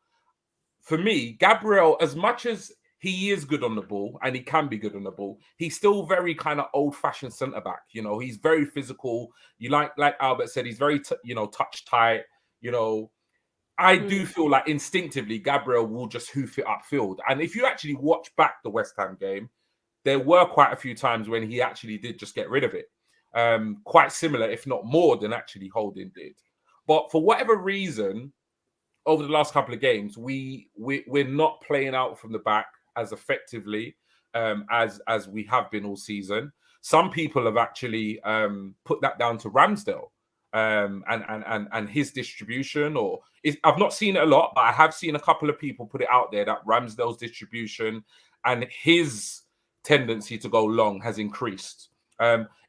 [SPEAKER 4] for me, Gabriel, as much as he is good on the ball and he can be good on the ball, he's still very kind of old-fashioned centre back. You know, he's very physical. You like Albert said, he's very touch tight. You know, I do feel like instinctively Gabriel will just hoof it upfield. And if you actually watch back the West Ham game, there were quite a few times when he actually did just get rid of it. Quite similar, if not more, than actually Holding did. But for whatever reason, over the last couple of games, we're not playing out from the back as effectively as we have been all season. Some people have actually put that down to Ramsdale and his distribution. I've not seen it a lot, but I have seen a couple of people put it out there that Ramsdale's distribution and his tendency to go long has increased.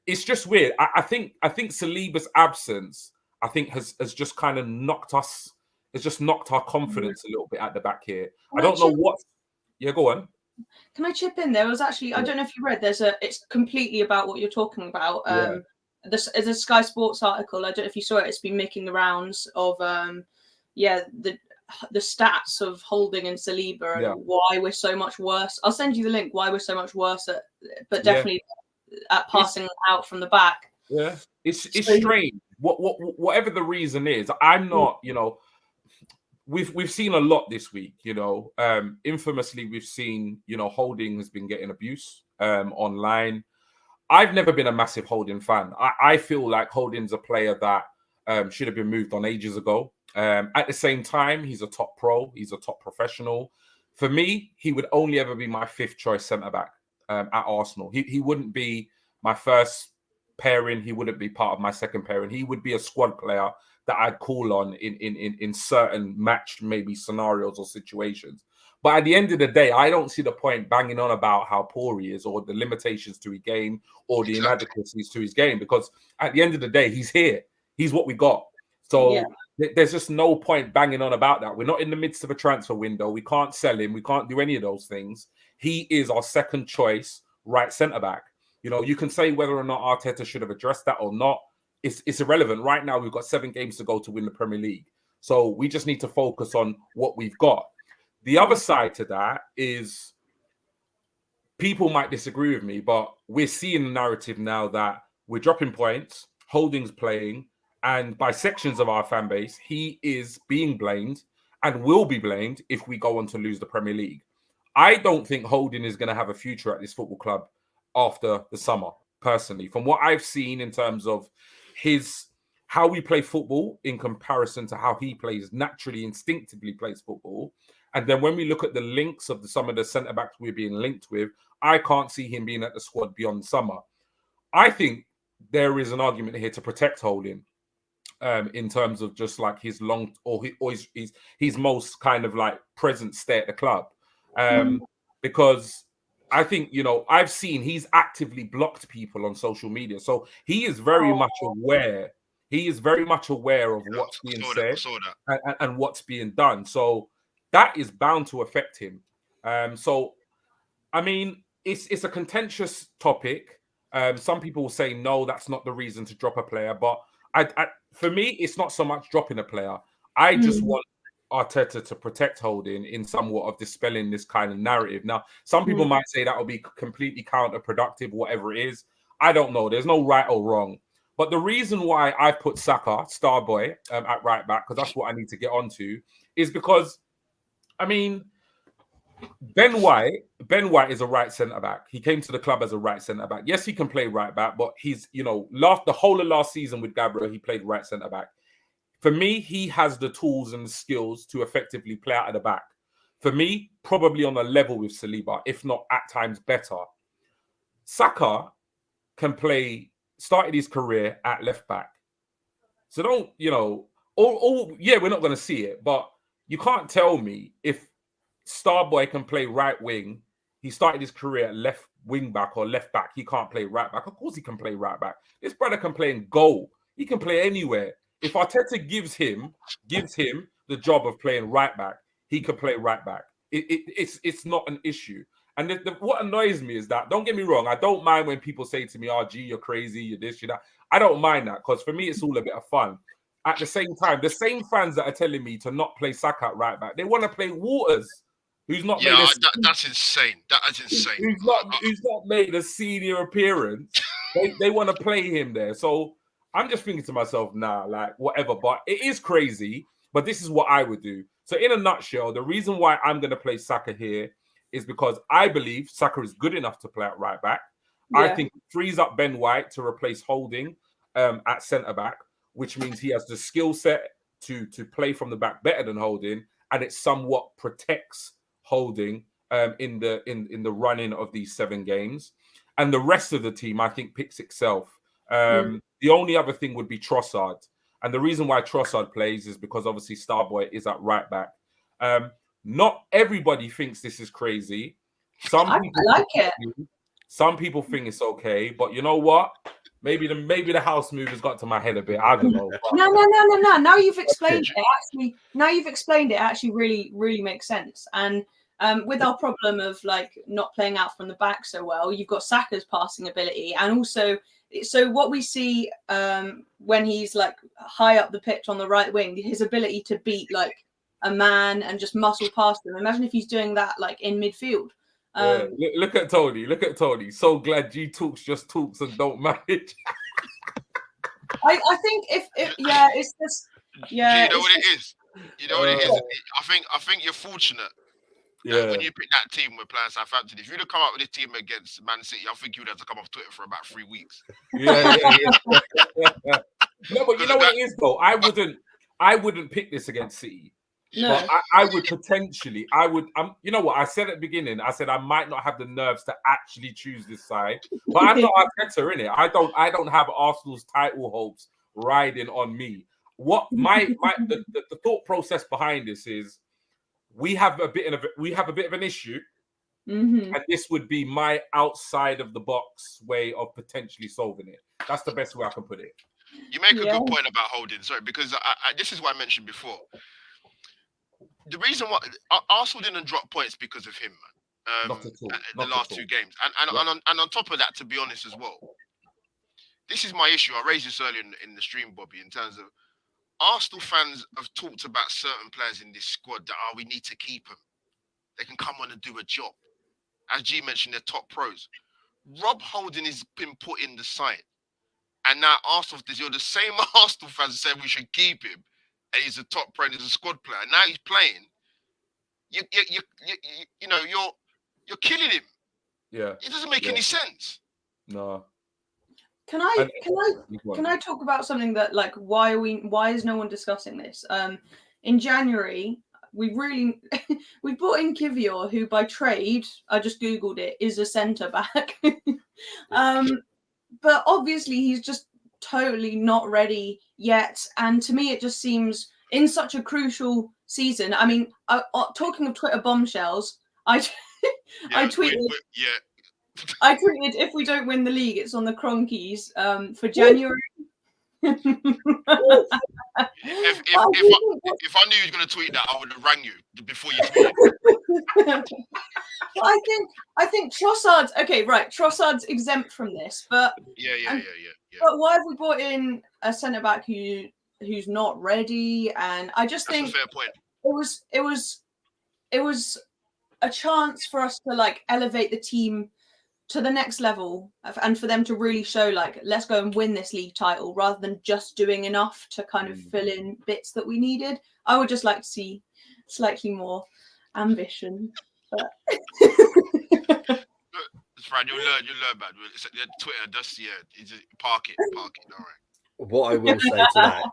[SPEAKER 4] It's just weird. I think Saliba's absence, I think, has just kind of knocked us. It's just knocked our confidence a little bit at the back here. I don't know what. Yeah, go on.
[SPEAKER 2] Can I chip in? There was actually, I don't know if you read. It's completely about what you're talking about. There's a Sky Sports article. I don't know if you saw it. It's been making the rounds of the stats of Holding and Saliba and why we're so much worse. I'll send you the link. Why we're so much worse but definitely at passing out from the back.
[SPEAKER 4] Yeah, it's strange. Whatever the reason is, I'm not. You know, we've seen a lot this week. You know, infamously, we've seen, you know, Holding has been getting abuse online. I've never been a massive Holding fan. I feel like Holding's a player that should have been moved on ages ago. At the same time, he's a top pro. He's a top professional. For me, he would only ever be my fifth choice centre back at Arsenal. He wouldn't be my first pairing. He wouldn't be part of my second pairing. He would be a squad player that I'd call on in certain match maybe scenarios or situations. But at the end of the day, I don't see the point banging on about how poor he is or the limitations to his game or the inadequacies to his game, because at the end of the day, he's here. He's what we got. So there's just no point banging on about that. We're not in the midst of a transfer window. We can't sell him. We can't do any of those things. He is our second choice right centre-back. You know, you can say whether or not Arteta should have addressed that or not. It's irrelevant. Right now, we've got 7 games to go to win the Premier League. So we just need to focus on what we've got. The other side to that is, people might disagree with me, but we're seeing the narrative now that we're dropping points, Holding's playing, and by sections of our fan base, he is being blamed and will be blamed if we go on to lose the Premier League. I don't think Holding is going to have a future at this football club after the summer, personally. From what I've seen in terms of how we play football in comparison to how he plays, naturally, instinctively plays football. And then when we look at the links of some of the centre-backs we're being linked with, I can't see him being at the squad beyond summer. I think there is an argument here to protect Holding in terms of just like his long or his most kind of like present stay at the club. Because I think, you know, I've seen he's actively blocked people on social media. So he is very much aware. He is very much aware of what's being said and what's being done. So that is bound to affect him. So, I mean, it's a contentious topic. Some people will say no, that's not the reason to drop a player. But for me, it's not so much dropping a player. I just want Arteta to protect Holding in somewhat of dispelling this kind of narrative. Now, some people might say that will be completely counterproductive, whatever it is. I don't know. There's no right or wrong. But the reason why I put Saka, Starboy, at right back, because that's what I need to get onto, is because, I mean, Ben White is a right centre back. He came to the club as a right centre back. Yes, he can play right back, but he's, the whole of last season with Gabriel, he played right centre back. For me, he has the tools and the skills to effectively play out of the back. For me, probably on a level with Saliba, if not at times better. Saka can started his career at left back. So don't, we're not going to see it, but you can't tell me if Starboy can play right wing. He started his career at left wing back or left back. He can't play right back. Of course he can play right back. This brother can play in goal. He can play anywhere. If Arteta gives him the job of playing right back, he can play right back. It's not an issue. And what annoys me is that, don't get me wrong, I don't mind when people say to me, G, you're crazy, you're this, you're that. I don't mind that, because for me, it's all a bit of fun. At the same time, the same fans that are telling me to not play Saka at right back, they want to play Waters, who's not made
[SPEAKER 3] that's insane. That is insane.
[SPEAKER 4] Who's not made a senior appearance. They want to play him there. So I'm just thinking to myself, whatever. But it is crazy, but this is what I would do. So in a nutshell, the reason why I'm going to play Saka here is because I believe Saka is good enough to play at right back. Yeah. I think it frees up Ben White to replace Holding at centre back, which means he has the skill set to play from the back better than Holding, and it somewhat protects Holding in the running of these 7 games. And the rest of the team, I think, picks itself. The only other thing would be Trossard. And the reason why Trossard plays is because obviously Starboy is at right back. Not everybody thinks this is crazy.
[SPEAKER 2] I like it.
[SPEAKER 4] Some people think it's okay, but you know what? Maybe the house move has got to my head a bit. I don't know.
[SPEAKER 2] No. Now you've explained it. Actually, really, really makes sense. And with our problem of not playing out from the back so well, you've got Saka's passing ability, and also, so what we see when he's high up the pitch on the right wing, his ability to beat a man and just muscle past him. Imagine if he's doing that in midfield.
[SPEAKER 4] Look at Tony. So glad GTalks just talks and don't manage.
[SPEAKER 2] I think it's just
[SPEAKER 3] You know what it is. I think you're fortunate. Yeah. When you pick that team with playing Southampton, if you'd have come up with this team against Man City, I think you'd have to come off Twitter for about 3 weeks. Yeah.
[SPEAKER 4] No, but you know what it is though. I wouldn't pick this against City. No. But I would potentially. You know what? I said at the beginning. I said I might not have the nerves to actually choose this side, but I'm not Arteta in it. I don't have Arsenal's title hopes riding on me. What the thought process behind this is, we have a bit of an issue, and this would be my outside of the box way of potentially solving it. That's the best way I can put it.
[SPEAKER 3] You make a good point about Holding. Sorry, because this is what I mentioned before. The reason why Arsenal didn't drop points because of him,
[SPEAKER 4] not at all.
[SPEAKER 3] The last 2 games, and on top of that, to be honest as well, this is my issue. I raised this earlier in the stream, Bobby, in terms of Arsenal fans have talked about certain players in this squad that we need to keep them. They can come on and do a job. As G mentioned, they're top pros. Rob Holding has been put in the side, and now Arsenal, you're the same Arsenal fans saying we should keep him. And he's a top player, he's a squad player. Now he's playing. You're killing him. Yeah, it doesn't make any sense.
[SPEAKER 4] No.
[SPEAKER 2] Can I talk about something that why is no one discussing this? In January, we brought in Kivior, who by trade, I just googled it, is a centre back. But obviously he's just totally not ready yet, and to me it just seems in such a crucial season. I mean, talking of Twitter bombshells, I tweeted if we don't win the league, it's on the Cronkies for January.
[SPEAKER 3] If I knew you were going to tweet that, I would have rang you before you tweeted.
[SPEAKER 2] I think Trossard's okay, right? Trossard's exempt from this, but
[SPEAKER 3] yeah.
[SPEAKER 2] But why have we brought in a centre back who's not ready? And I just think
[SPEAKER 3] that's a fair point.
[SPEAKER 2] It was a chance for us to like elevate the team to the next level and for them to really show like, let's go and win this league title rather than just doing enough to kind of fill in bits that we needed. I would just like to see slightly more ambition. But
[SPEAKER 3] Fran, you'll learn, man. Twitter, just park it. All right.
[SPEAKER 1] What I will say to that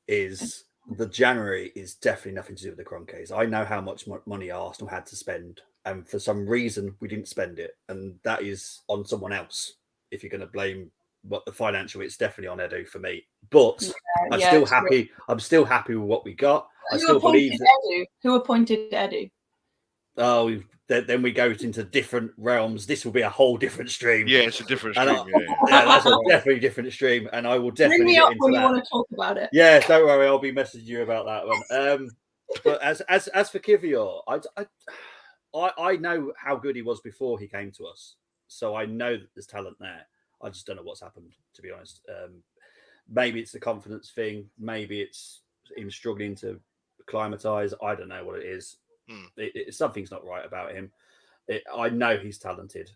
[SPEAKER 1] is the January is definitely nothing to do with the Kroenkes. I know how much money Arsenal had to spend, and for some reason we didn't spend it, and that is on someone else. If you're going to blame what the financial, it's definitely on Edu for me. But I'm still happy. I'm still happy with what we got. I still believe
[SPEAKER 2] Edu. Who appointed Edu?
[SPEAKER 1] Oh, then we go into different realms. This will be a whole different stream.
[SPEAKER 3] Yeah, it's a different stream.
[SPEAKER 1] That's a definitely different stream, and I will definitely
[SPEAKER 2] bring me
[SPEAKER 1] get
[SPEAKER 2] up
[SPEAKER 1] into
[SPEAKER 2] when
[SPEAKER 1] that.
[SPEAKER 2] you want to talk about it.
[SPEAKER 1] Yeah, don't worry, I'll be messaging you about that one. But as for Kivior, I know how good he was before he came to us, so I know that there's talent there. I just don't know what's happened, to be honest. Maybe it's the confidence thing. Maybe it's him struggling to acclimatise. I don't know what it is. Something's not right about him. I know he's talented.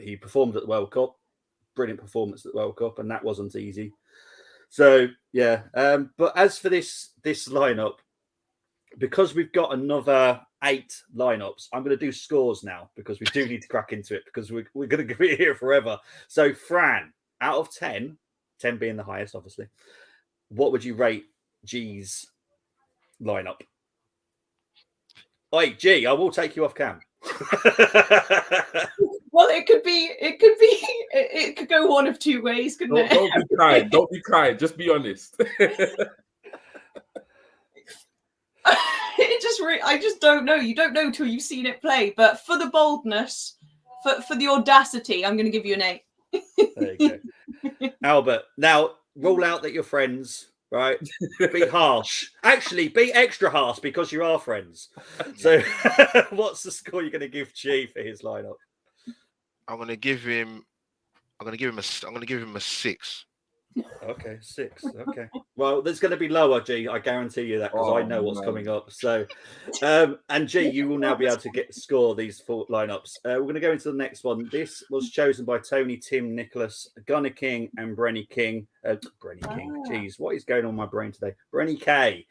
[SPEAKER 1] He performed at the World Cup, brilliant performance at the World Cup, and that wasn't easy. So yeah, but as for this lineup, because we've got another 8 lineups, I'm going to do scores now because we do need to crack into it because we're going to be here forever. So Fran, out of 10, 10 being the highest, obviously, what would you rate G's lineup? Oi, G, I will take you off cam.
[SPEAKER 2] Well, it could go one of two ways, couldn't it?
[SPEAKER 4] Don't be crying. Just be honest.
[SPEAKER 2] I just don't know. You don't know till you've seen it play. But for the boldness, for the audacity, I'm going to give you an 8.
[SPEAKER 1] There you go. Albert, now rule out that you're friends, right? Be harsh. Actually, be extra harsh because you are friends. So what's the score you're going to give G for his lineup?
[SPEAKER 3] I'm going to give him a 6.
[SPEAKER 1] Okay, 6. Okay. Well, there's going to be lower, G. I guarantee you that because I know what's coming up. So, and G, you will now be able to score these 4 lineups. We're going to go into the next one. This was chosen by Tony, Tim, Nicholas, Gunner King, and Brenny King. Jeez, what is going on in my brain today? Brenny K.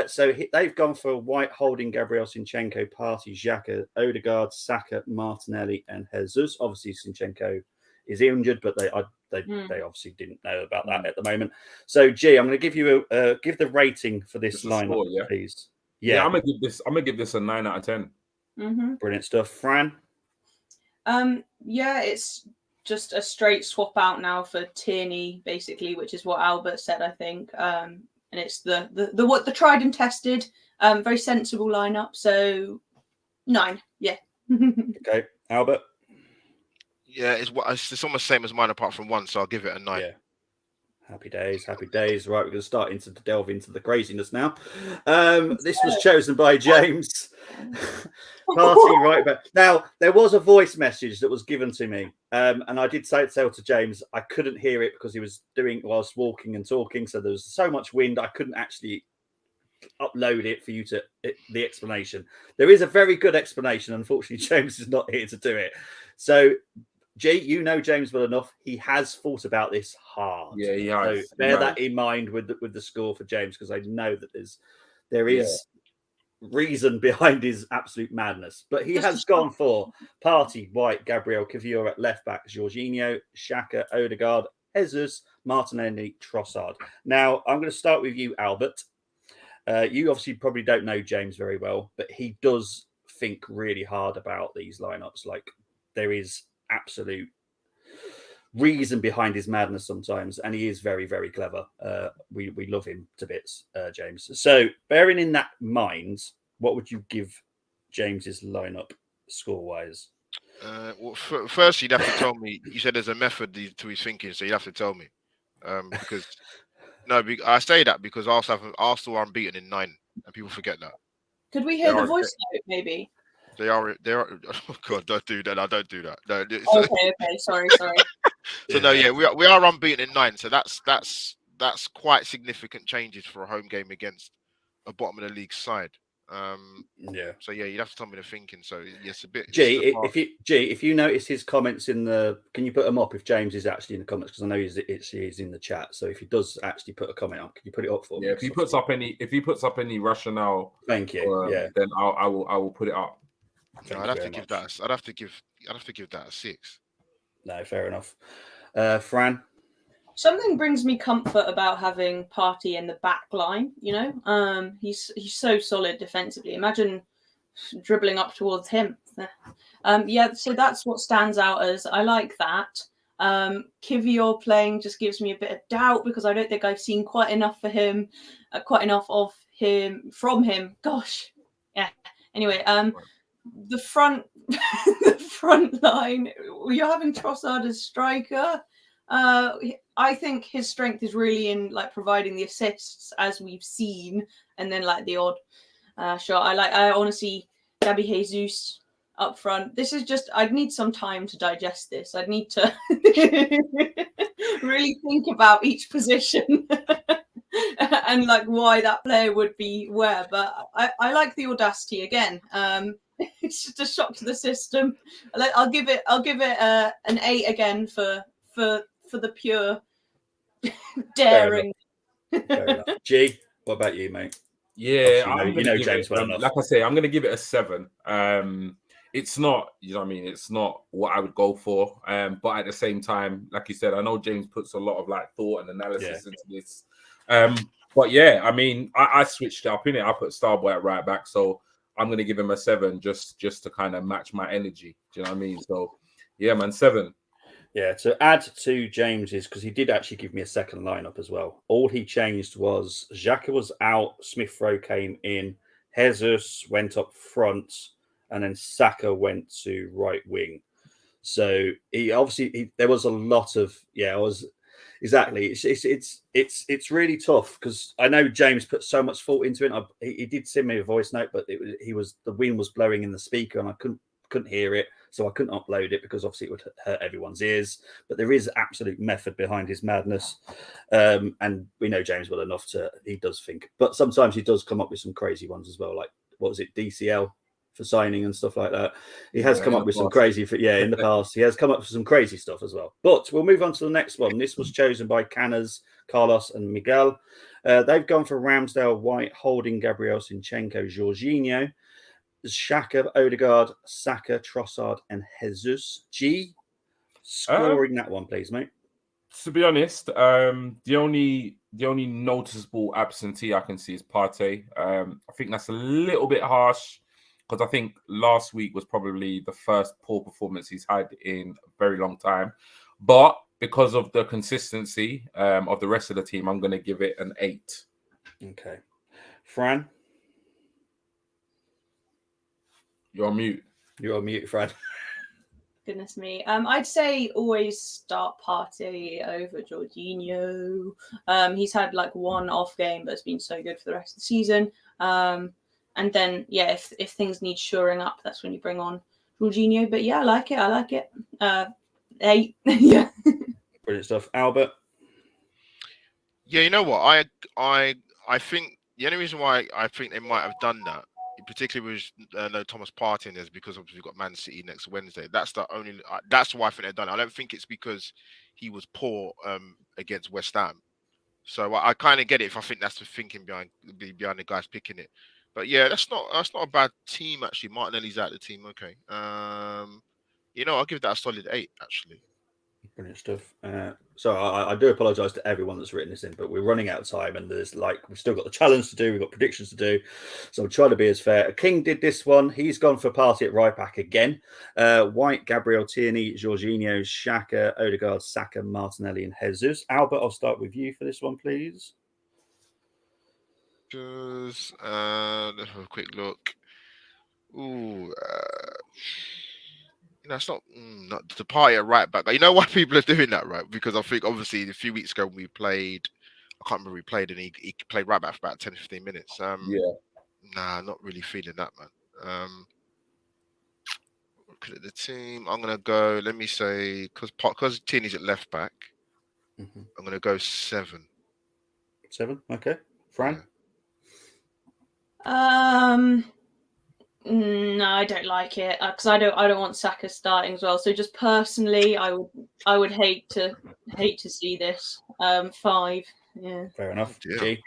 [SPEAKER 1] So they've gone for White, Holding, Gabriel Zinchenko, Partey, Xhaka, Odegaard, Saka, Martinelli, and Jesus. Obviously, Zinchenko is injured, but they obviously didn't know about that at the moment. So, G, I'm going to give you give the rating for this lineup, please.
[SPEAKER 4] Yeah, I'm gonna give this a 9 out of 10.
[SPEAKER 2] Mm-hmm.
[SPEAKER 1] Brilliant stuff, Fran.
[SPEAKER 2] Yeah, it's just a straight swap out now for Tierney, basically, which is what Albert said, I think. And it's the tried and tested, very sensible lineup. So 9, yeah.
[SPEAKER 1] Okay, Albert.
[SPEAKER 3] Yeah, it's almost the same as mine apart from 1, so I'll give it a 9.
[SPEAKER 1] Yeah. Happy days. Right, we're going to start to delve into the craziness now. This was chosen by James. Partey right back. Now, there was a voice message that was given to me, and I did say to James, I couldn't hear it because he was doing whilst walking and talking, so there was so much wind, I couldn't actually upload it for you the explanation. There is a very good explanation. Unfortunately, James is not here to do it. So, G, you know James well enough. He has thought about this hard.
[SPEAKER 4] Yeah, he has.
[SPEAKER 1] So bear that in mind with the score for James, because I know that there is reason behind his absolute madness. But he has gone for Partey, White, Gabriel, Kivior at left back, Jorginho, Xhaka, Odegaard, Jesus, Martinelli, Trossard. Now I'm going to start with you, Albert. You obviously probably don't know James very well, but he does think really hard about these lineups. Like, there is absolute reason behind his madness sometimes, and he is very, very clever. We love him to bits, James. So bearing in that mind, what would you give James's lineup score-wise?
[SPEAKER 3] Well, first you'd have to tell me. You said there's a method to his thinking, so you have to tell me, because No, I say that because Arsenal are unbeaten in 9, and people forget that.
[SPEAKER 2] Could we hear the voice note, maybe?
[SPEAKER 3] They are. Oh God, don't do that. I don't do that. No.
[SPEAKER 2] Okay. Sorry.
[SPEAKER 3] So no, yeah, we are unbeaten in 9. So that's quite significant changes for a home game against a bottom of the league side. So yeah, you'd have to tell me the thinking. So yes, a bit.
[SPEAKER 1] If you notice his comments in the, can you put them up if James is actually in the comments? Because I know he's in the chat. So if he does actually put a comment up, can you put it up for me?
[SPEAKER 4] Yeah, if he puts up any rationale,
[SPEAKER 1] thank you.
[SPEAKER 4] Then I will put it up.
[SPEAKER 3] No, I'd have to give that a 6.
[SPEAKER 1] No, fair enough. Fran.
[SPEAKER 2] Something brings me comfort about having Partey in the back line. He's so solid defensively. Imagine dribbling up towards him. So that's what stands out as I like that. Kivior playing just gives me a bit of doubt because I don't think I've seen quite enough of him. Gosh, yeah. Anyway, the front line. You're having Trossard as striker. I think his strength is really in like providing the assists as we've seen, and then like the odd shot. I want to see Gabby Jesus up front. This is just, I'd need some time to digest this. I'd need to really think about each position and like why that player would be where. But I like the audacity again. It's just a shock to the system. I'll give it an 8 again for the pure daring.
[SPEAKER 1] Fair enough. G, what about you, mate?
[SPEAKER 4] Yeah,
[SPEAKER 1] you know James well enough.
[SPEAKER 4] Like I say, I'm going to give it a 7. It's not, it's not what I would go for. But at the same time, like you said, I know James puts a lot of like thought and analysis into this. But yeah, I mean, I switched it up in it. I put Starboy at right back, so I'm going to give him a 7 just to kind of match my energy. Do you know what I mean? So yeah, man, 7.
[SPEAKER 1] Yeah, to add to James's, because he did actually give me a second lineup as well. All he changed was Xhaka was out, Smith Rowe came in, Jesus went up front, and then Saka went to right wing. So he obviously there was a lot of exactly. It's really tough because I know James put so much thought into it. He did send me a voice note, but the wind was blowing in the speaker and I couldn't hear it. So I couldn't upload it because obviously it would hurt everyone's ears. But there is absolute method behind his madness. And we know James well enough he does think. But sometimes he does come up with some crazy ones as well. Like, what was it, DCL for signing and stuff like that. He has come up with some crazy, in the past. He has come up with some crazy stuff as well. But we'll move on to the next one. This was chosen by Canners, Carlos and Miguel. They've gone for Ramsdale, White, Holding, Gabriel, Zinchenko, Jorginho, Xhaka, Odegaard, Saka, Trossard, and Jesus. G, scoring that one, please, mate.
[SPEAKER 4] To be honest, the only noticeable absentee I can see is Partey. I think that's a little bit harsh because I think last week was probably the first poor performance he's had in a very long time. But because of the consistency of the rest of the team, I'm going to give it an 8.
[SPEAKER 1] Okay. Fran?
[SPEAKER 4] You're on mute.
[SPEAKER 1] You're on mute, Fran.
[SPEAKER 2] Goodness me. I'd say always start Partey over Jorginho. He's had like one off game, but it's been so good for the rest of the season. And then, if things need shoring up, that's when you bring on Jorginho. But yeah, I like it. 8. Yeah.
[SPEAKER 1] Brilliant stuff. Albert?
[SPEAKER 3] Yeah, you know what? I think the only reason why I think they might have done that, particularly with no Thomas Partey in, is because obviously we've got Man City next Wednesday. That's why I think they've done it. I don't think it's because he was poor against West Ham. So I kind of get it if I think that's the thinking behind the guys picking it. But yeah, that's not a bad team actually. Martinelli's out of the team. Okay. I'll give that a solid 8 actually.
[SPEAKER 1] Brilliant stuff. So I do apologise to everyone that's written this in, but we're running out of time and we've still got the challenge to do. We've got predictions to do. So I'm trying to be as fair. King did this one. He's gone for Partey at right back again. White, Gabriel, Tierney, Jorginho, Xhaka, Odegaard, Saka, Martinelli and Jesus. Albert, I'll start with you for this one, please.
[SPEAKER 3] Let's have a quick look. Ooh, it's not the Partey at right back. You know why people are doing that, right? Because I think obviously a few weeks ago when we played I can't remember who he played, and he played right back for about 10-15 minutes. Nah, not really feeling that, man. Looking at the team, I'm gonna go. Let me say, because Tierney's at left back, I'm gonna go 7.
[SPEAKER 1] 7, okay. Fran?
[SPEAKER 2] No, I don't like it because I don't want Saka starting as well. So just personally, I would hate to see this. 5, yeah.
[SPEAKER 1] Fair enough.
[SPEAKER 3] Yeah.
[SPEAKER 1] G?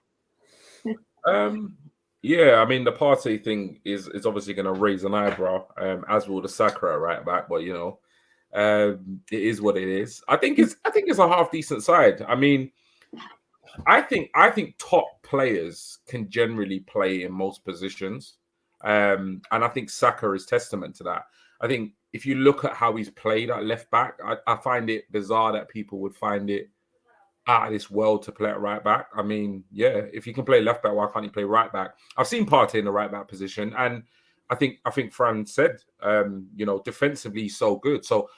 [SPEAKER 4] Yeah, I mean the Partey thing is obviously going to raise an eyebrow, as will the Saka at right back. But you know, it is what it is. I think it's a half decent side. I mean, I think top players can generally play in most positions, and I think Saka is testament to that. I think if you look at how he's played at left back, I find it bizarre that people would find it out of this world to play at right back. I mean, yeah, if you can play left back, why can't you play right back? I've seen Partey in the right back position, and I think Fran said, you know, defensively he's so good. So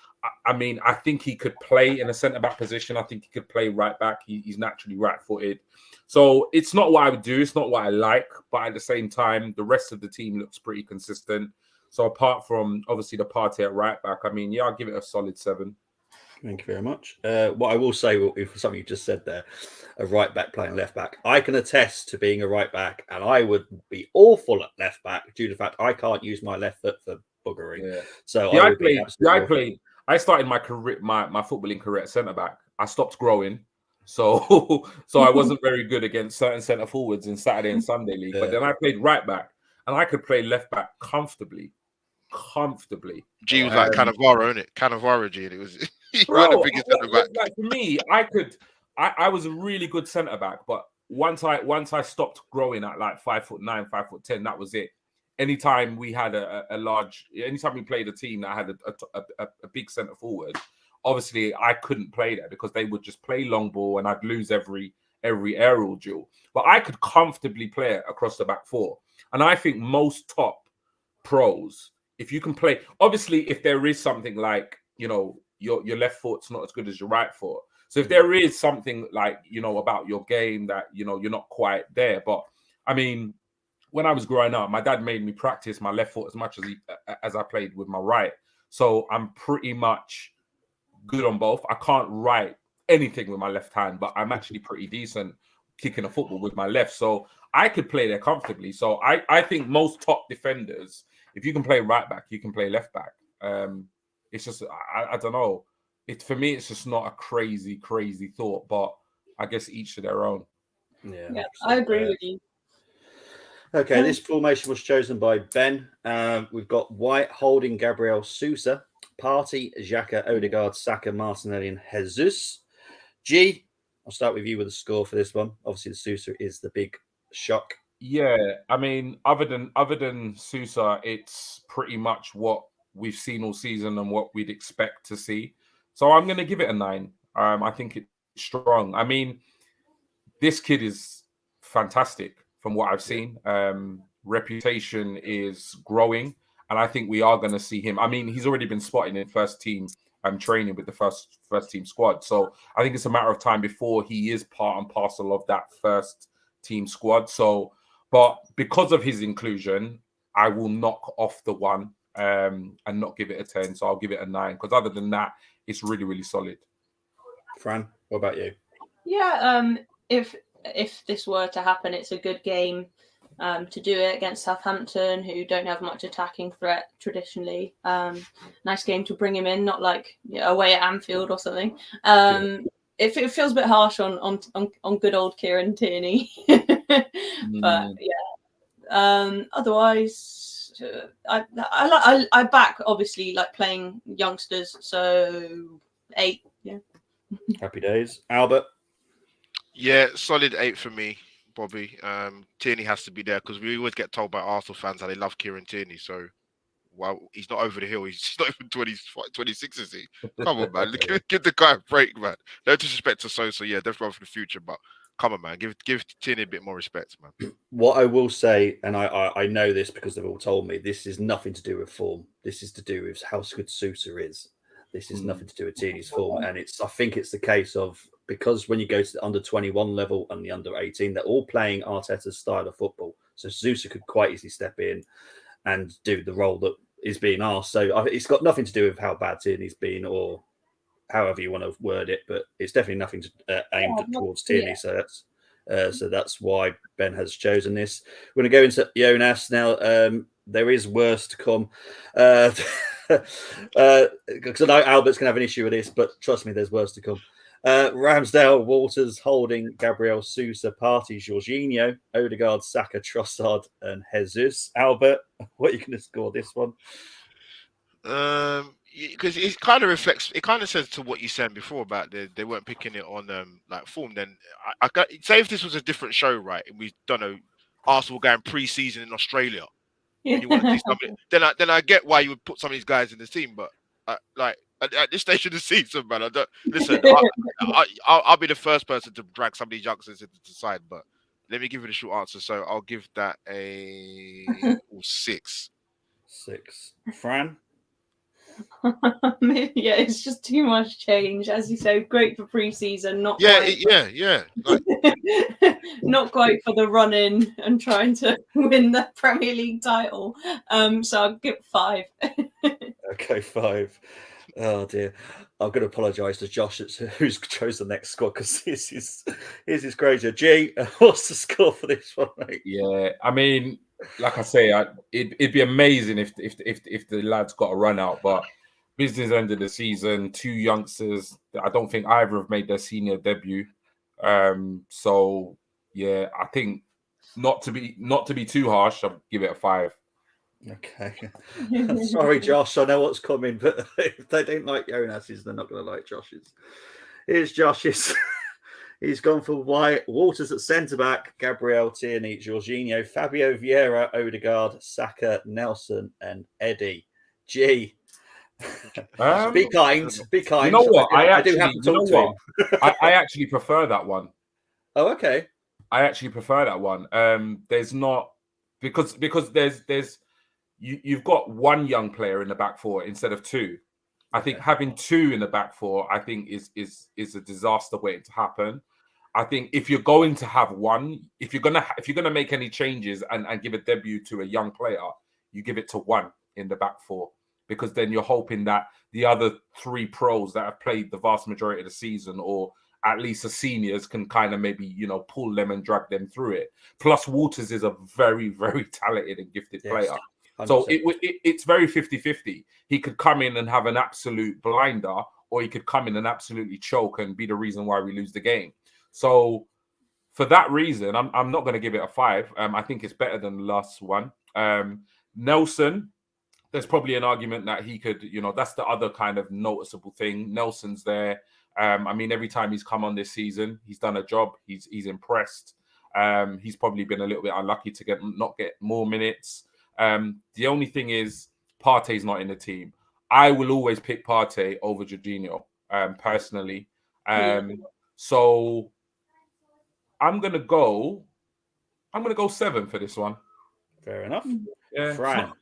[SPEAKER 4] I mean, I think he could play in a centre back position. I think he could play right back. He's naturally right footed. So it's not what I would do. It's not what I like, but at the same time, the rest of the team looks pretty consistent. So apart from obviously the Partey at right back, I mean, yeah, I'll give it a solid 7.
[SPEAKER 1] Thank you very much. What I will say, for something you just said there, a right back playing left back, I can attest to being a right back, and I would be awful at left back due to the fact I can't use my left foot for buggering.
[SPEAKER 4] Yeah.
[SPEAKER 1] So
[SPEAKER 4] I started my career, my footballing career at centre back. I stopped growing, so I wasn't very good against certain centre forwards in Saturday and Sunday league. But then I played right back, and I could play left back comfortably.
[SPEAKER 3] G was like Cannavaro, isn't it? Cannavaro, G. And it was the biggest centre back.
[SPEAKER 4] Like for me, I was a really good centre back, but once I stopped growing at like 5'9", 5'10", that was it. Anytime we had anytime we played a team that had a big centre forward, obviously I couldn't play there because they would just play long ball and I'd lose every aerial duel. But I could comfortably play it across the back four, and I think most top pros, if you can play, obviously if there is something like, you know, your left foot's not as good as your right foot. So if there is something like, you know, about your game that, you know, you're not quite there. But I mean, when I was growing up, my dad made me practice my left foot as much as I played with my right. So I'm pretty much good on both. I can't write anything with my left hand, but I'm actually pretty decent kicking a football with my left. So I could play there comfortably. So I think most top defenders, if you can play right back, you can play left back. It's just, I don't know. For me, it's just not a crazy thought, but I guess each to their own.
[SPEAKER 2] Yeah, I agree with you.
[SPEAKER 1] Okay, this formation was chosen by Ben. We've got White, Holding, Gabriel, Sousa, Partey, Xhaka, Odegaard, Saka, Martinelli, and Jesus. G, I'll start with you with a score for this one. Obviously, the Sousa is the big shock.
[SPEAKER 4] Yeah, I mean, other than Sousa, it's pretty much what we've seen all season and what we'd expect to see. So I'm going to give it a 9. I think it's strong. I mean, this kid is fantastic from what I've seen. Reputation is growing, and I think we are going to see him. I mean, he's already been spotted in first team training with the first team squad. So I think it's a matter of time before he is part and parcel of that first team squad. So, but because of his inclusion, I will knock off the 1 and not give it a 10. So I'll give it a 9, because other than that, it's really solid.
[SPEAKER 1] Fran, what about you?
[SPEAKER 2] Yeah, if this were to happen, it's a good game to do it against Southampton, who don't have much attacking threat traditionally. Nice game to bring him in, not like away at Anfield or something. It feels a bit harsh on good old Kieran Tierney, but yeah. Otherwise, I back obviously like playing youngsters, so 8. Yeah.
[SPEAKER 1] Happy days, Albert.
[SPEAKER 3] Yeah, solid 8 for me, Bobby. Tierney has to be there because we always get told by Arsenal fans how they love Kieran Tierney. So, well, he's not over the hill. He's not even 26, is he? Come on, man. Give the guy a break, man. No disrespect to Sosa. Yeah, definitely for the future, but come on, man. Give Tierney a bit more respect, man.
[SPEAKER 1] What I will say, and I know this because they've all told me, this is nothing to do with form. This is to do with how good Sousa is. This is nothing to do with Tierney's form, and I think it's the case of, because when you go to the under 21 level and the under 18, they're all playing Arteta's style of football. So Sousa could quite easily step in and do the role that is being asked. So it's got nothing to do with how bad Tierney's been, or however you want to word it, but it's definitely nothing aimed towards Tierney. So that's why Ben has chosen this. We're going to go into Jonas now. There is worse to come. Because I know Albert's going to have an issue with this, but trust me, there's worse to come. Ramsdale, Walters, Holding, Gabriel, Sousa, Partey, Jorginho, Odegaard, Saka, Trossard, and Jesus. Albert, what are you going to score this one?
[SPEAKER 3] Because it kind of reflects, it kind of says to what you said before about they weren't picking it on like form. Then I got, say if this was a different show, right, and we don't know, Arsenal going pre-season in Australia, and you want to see somebody, then I get why you would put some of these guys in the team, but like at this stage of the season, man, I don't listen. I'll be the first person to drag some of these youngsters into the side, but let me give you the short answer. So I'll give that a 6.
[SPEAKER 1] 6. Fran.
[SPEAKER 2] Yeah, it's just too much change, as you say. Great for pre-season, not
[SPEAKER 3] like,
[SPEAKER 2] not quite for the run-in and trying to win the Premier League title. So I'll give 5.
[SPEAKER 1] Okay, 5. Oh dear, I'm going to apologise to Josh, who's chose the next squad, because this is crazy. G, what's the score for this one, mate?
[SPEAKER 4] Yeah, I mean, like I say, it'd be amazing if the lads got a run out, but business end of the season, 2 youngsters. I don't think either have made their senior debut. So yeah, I think not to be too harsh, I'll give it a 5.
[SPEAKER 1] Okay. Sorry, Josh. I know what's coming, but if they don't like Jonas's, they're not going to like Josh's. Here's Josh's. He's gone for White, Walters at centre back, Gabriel, Tierney, Jorginho, Fabio Vieira, Odegaard, Saka, Nelson, and Eddie. G. Be kind. Be kind.
[SPEAKER 4] You know what?
[SPEAKER 1] I do have to talk to him.
[SPEAKER 4] I actually prefer that one.
[SPEAKER 1] Oh, okay.
[SPEAKER 4] I actually prefer that one. There's not because there's you've got one young player in the back 4 instead of 2. I think having 2 in the back 4, I think is a disaster waiting to happen. I think if you're going to have one, if you're gonna make any changes and give a debut to a young player, you give it to 1 in the back 4, because then you're hoping that the other 3 pros that have played the vast majority of the season, or at least the seniors, can kind of maybe pull them and drag them through it. Plus, Walters is a very, very talented and gifted player. 100%. So it's very 50-50. He could come in and have an absolute blinder, or he could come in and absolutely choke and be the reason why we lose the game. So for that reason, I'm not going to give it a 5. I think it's better than the last one. Nelson, there's probably an argument that he could, that's the other kind of noticeable thing. Nelson's there. I mean, every time he's come on this season, he's done a job. He's impressed. He's probably been a little bit unlucky to not get more minutes. The only thing is Partey's not in the team. I will always pick Partey over Jorginho, personally. So I'm gonna go 7 for this one.
[SPEAKER 1] Fair enough.
[SPEAKER 4] Yeah.
[SPEAKER 1] Fran.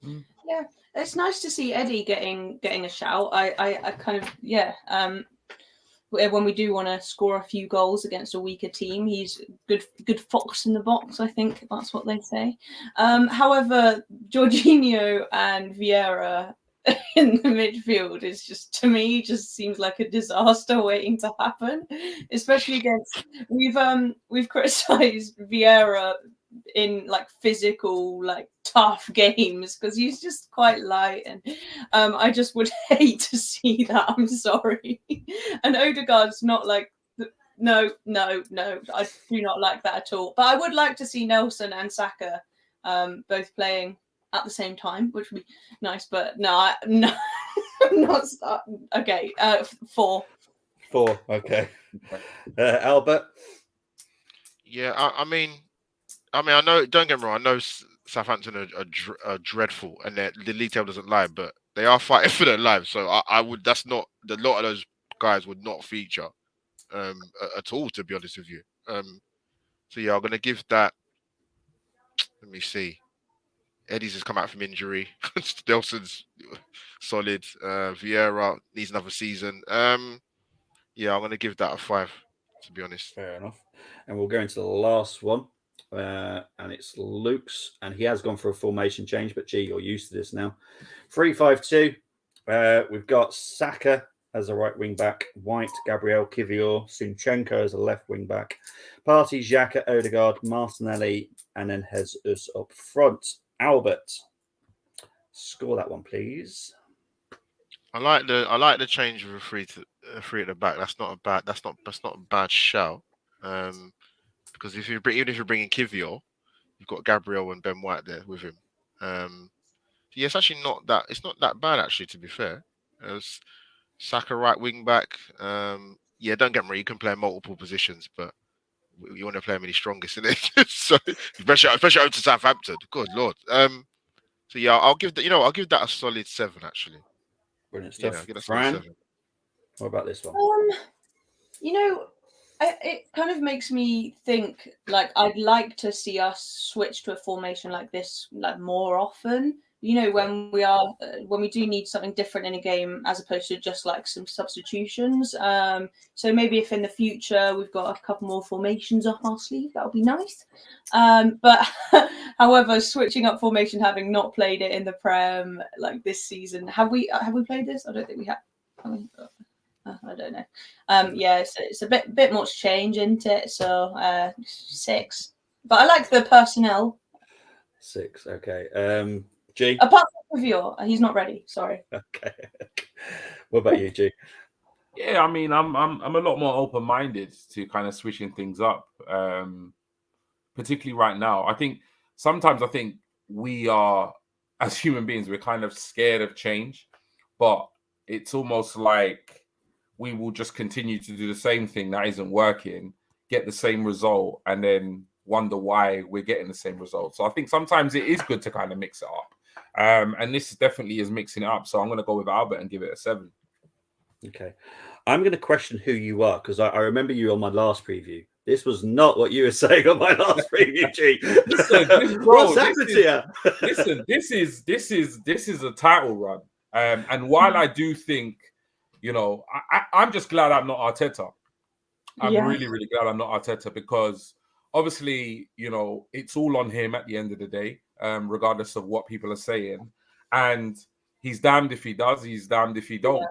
[SPEAKER 2] Yeah, it's nice to see Eddie getting a shout. I kind of when we do want to score a few goals against a weaker team, he's good fox in the box. I think that's what they say. However, Jorginho and Vieira in the midfield is just, to me, just seems like a disaster waiting to happen. Especially against we've criticised Vieira in like physical, like tough games because he's just quite light, and I just would hate to see that. I'm sorry. And Odegaard's not like, no, I do not like that at all. But I would like to see Nelson and Saka both playing at the same time, which would be nice. But no, I'm not starting. Okay, 4.
[SPEAKER 1] 4. Okay. Albert.
[SPEAKER 3] Yeah, I mean, I know. Don't get me wrong. I know Southampton are dreadful, and the league table doesn't lie, but they are fighting for their lives. So I would. That's not a lot of those guys would not feature at all, to be honest with you. So yeah, I'm gonna give that. Let me see. Eddie's has come out from injury. Nelson's solid. Vieira needs another season. Yeah, I'm going to give that a 5, to be honest.
[SPEAKER 1] Fair enough. And we'll go into the last one. And it's Luke's. And he has gone for a formation change. But, gee, you're used to this now. 3-5-2. We've got Saka as a right wing back. White, Gabriel, Kivior, Sinchenko as a left wing back. Partey, Xhaka, Odegaard, Martinelli, and then Jesus up front. Albert, score that one, please.
[SPEAKER 3] I like the change of a three at the back. That's not a bad shout. Because even if you're bringing Kivior, you've got Gabriel and Ben White there with him. Yeah, it's actually not that bad actually. To be fair, Saka right wing back. Yeah, don't get me wrong, you can play in multiple positions, but you want to play him in his strongest, isn't it? So especially over to Southampton. Good lord. So yeah, I'll give that. I'll give that a solid 7 actually.
[SPEAKER 1] Brilliant stuff.
[SPEAKER 3] Yeah, I'll give that a
[SPEAKER 1] Fran,
[SPEAKER 3] solid 7.
[SPEAKER 1] what about this one?
[SPEAKER 2] It kind of makes me think, like, I'd like to see us switch to a formation like this, like, more often. When we do need something different in a game, as opposed to just like some substitutions. So maybe if in the future we've got a couple more formations up our sleeve, that would be nice. But however, switching up formation, having not played it in the Prem like this season, have we played this? I don't think we have. I don't know. Yeah, it's a bit much change, isn't it? So 6. But I like the personnel.
[SPEAKER 1] 6, okay. G?
[SPEAKER 2] Apart from Kivior, he's not ready. Sorry.
[SPEAKER 1] Okay. What about you, G?
[SPEAKER 4] Yeah, I mean, I'm a lot more open-minded to kind of switching things up, particularly right now. I think we are, as human beings, we're kind of scared of change, but it's almost like we will just continue to do the same thing that isn't working, get the same result, and then wonder why we're getting the same result. So I think sometimes it is good to kind of mix it up. And this definitely is mixing it up. So I'm going to go with Albert and give it a 7.
[SPEAKER 1] Okay. I'm going to question who you are, because I remember you on my last preview. This was not what you were saying on my last preview, G. What's happened to you?
[SPEAKER 4] Listen, this is a title run. And while I do think, I'm just glad I'm not Arteta. I'm really, really glad I'm not Arteta, because obviously, it's all on him at the end of the day, regardless of what people are saying. And he's damned if he does, he's damned if he don't.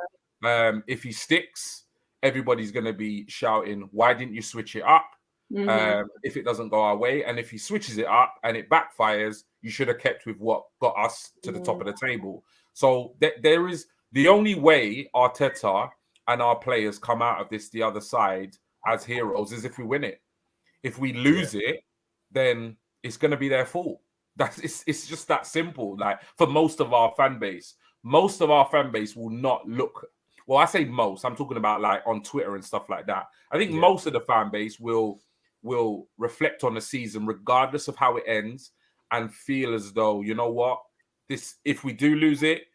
[SPEAKER 4] Yeah. If he sticks, everybody's going to be shouting, why didn't you switch it up? If it doesn't go our way. And if he switches it up and it backfires, you should have kept with what got us to the top of the table. So there is the only way Arteta and our players come out of this the other side as heroes is if we win it. If we lose it, then it's going to be their fault. It's just that simple. Like, for most of our fan base will not look. Well, I say most. I'm talking about like on Twitter and stuff like that. I think most of the fan base will reflect on the season, regardless of how it ends, and feel as though, you know what, if we do lose it,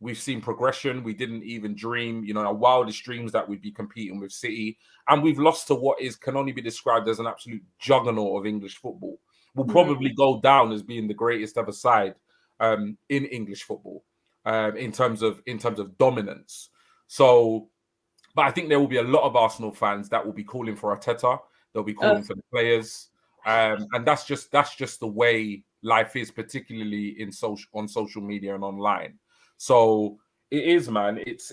[SPEAKER 4] we've seen progression. We didn't even dream, our wildest dreams, that we'd be competing with City. And we've lost to what can only be described as an absolute juggernaut of English football. Will probably go down as being the greatest ever side in English football in terms of dominance. So, but I think there will be a lot of Arsenal fans that will be calling for Arteta. They'll be calling for the players. And that's just the way life is, particularly on social media and online. So it is, man. It's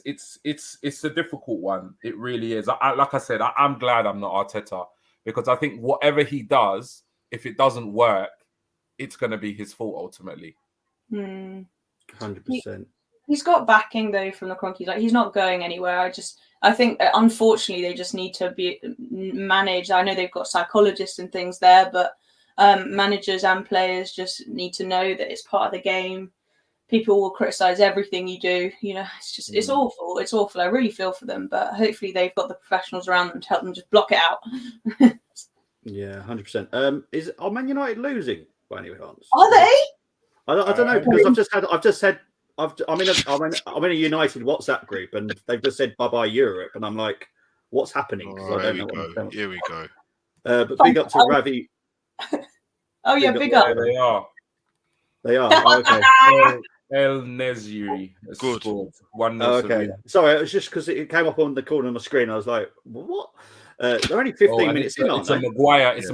[SPEAKER 4] a difficult one. It really is. Like I said, I'm glad I'm not Arteta, because I think whatever he does, if it doesn't work, it's going to be his fault ultimately.
[SPEAKER 1] 100%.
[SPEAKER 2] He's got backing though from the Cronkies. Like, he's not going anywhere. I think unfortunately they just need to be managed. I know they've got psychologists and things there, but managers and players just need to know that it's part of the game. People will criticize everything you do. It's awful. It's awful. I really feel for them, but hopefully they've got the professionals around them to help them just block it out.
[SPEAKER 1] Yeah, 100%. Are Man United losing by any chance?
[SPEAKER 2] Are they?
[SPEAKER 1] I don't know, because I'm in a United WhatsApp group, and they've just said bye bye Europe, and I'm like, what's happening?
[SPEAKER 3] Here we go.
[SPEAKER 1] But big up to Ravi.
[SPEAKER 2] Oh yeah, big up.
[SPEAKER 4] They are.
[SPEAKER 1] They are. Oh, okay.
[SPEAKER 4] El Neziri has
[SPEAKER 3] Good.
[SPEAKER 4] scored 1-0.
[SPEAKER 1] Oh, okay. Sorry, it was just because it came up on the corner of my screen. I was like, what? They're only 15 minutes in, aren't
[SPEAKER 4] it's
[SPEAKER 1] they?
[SPEAKER 4] a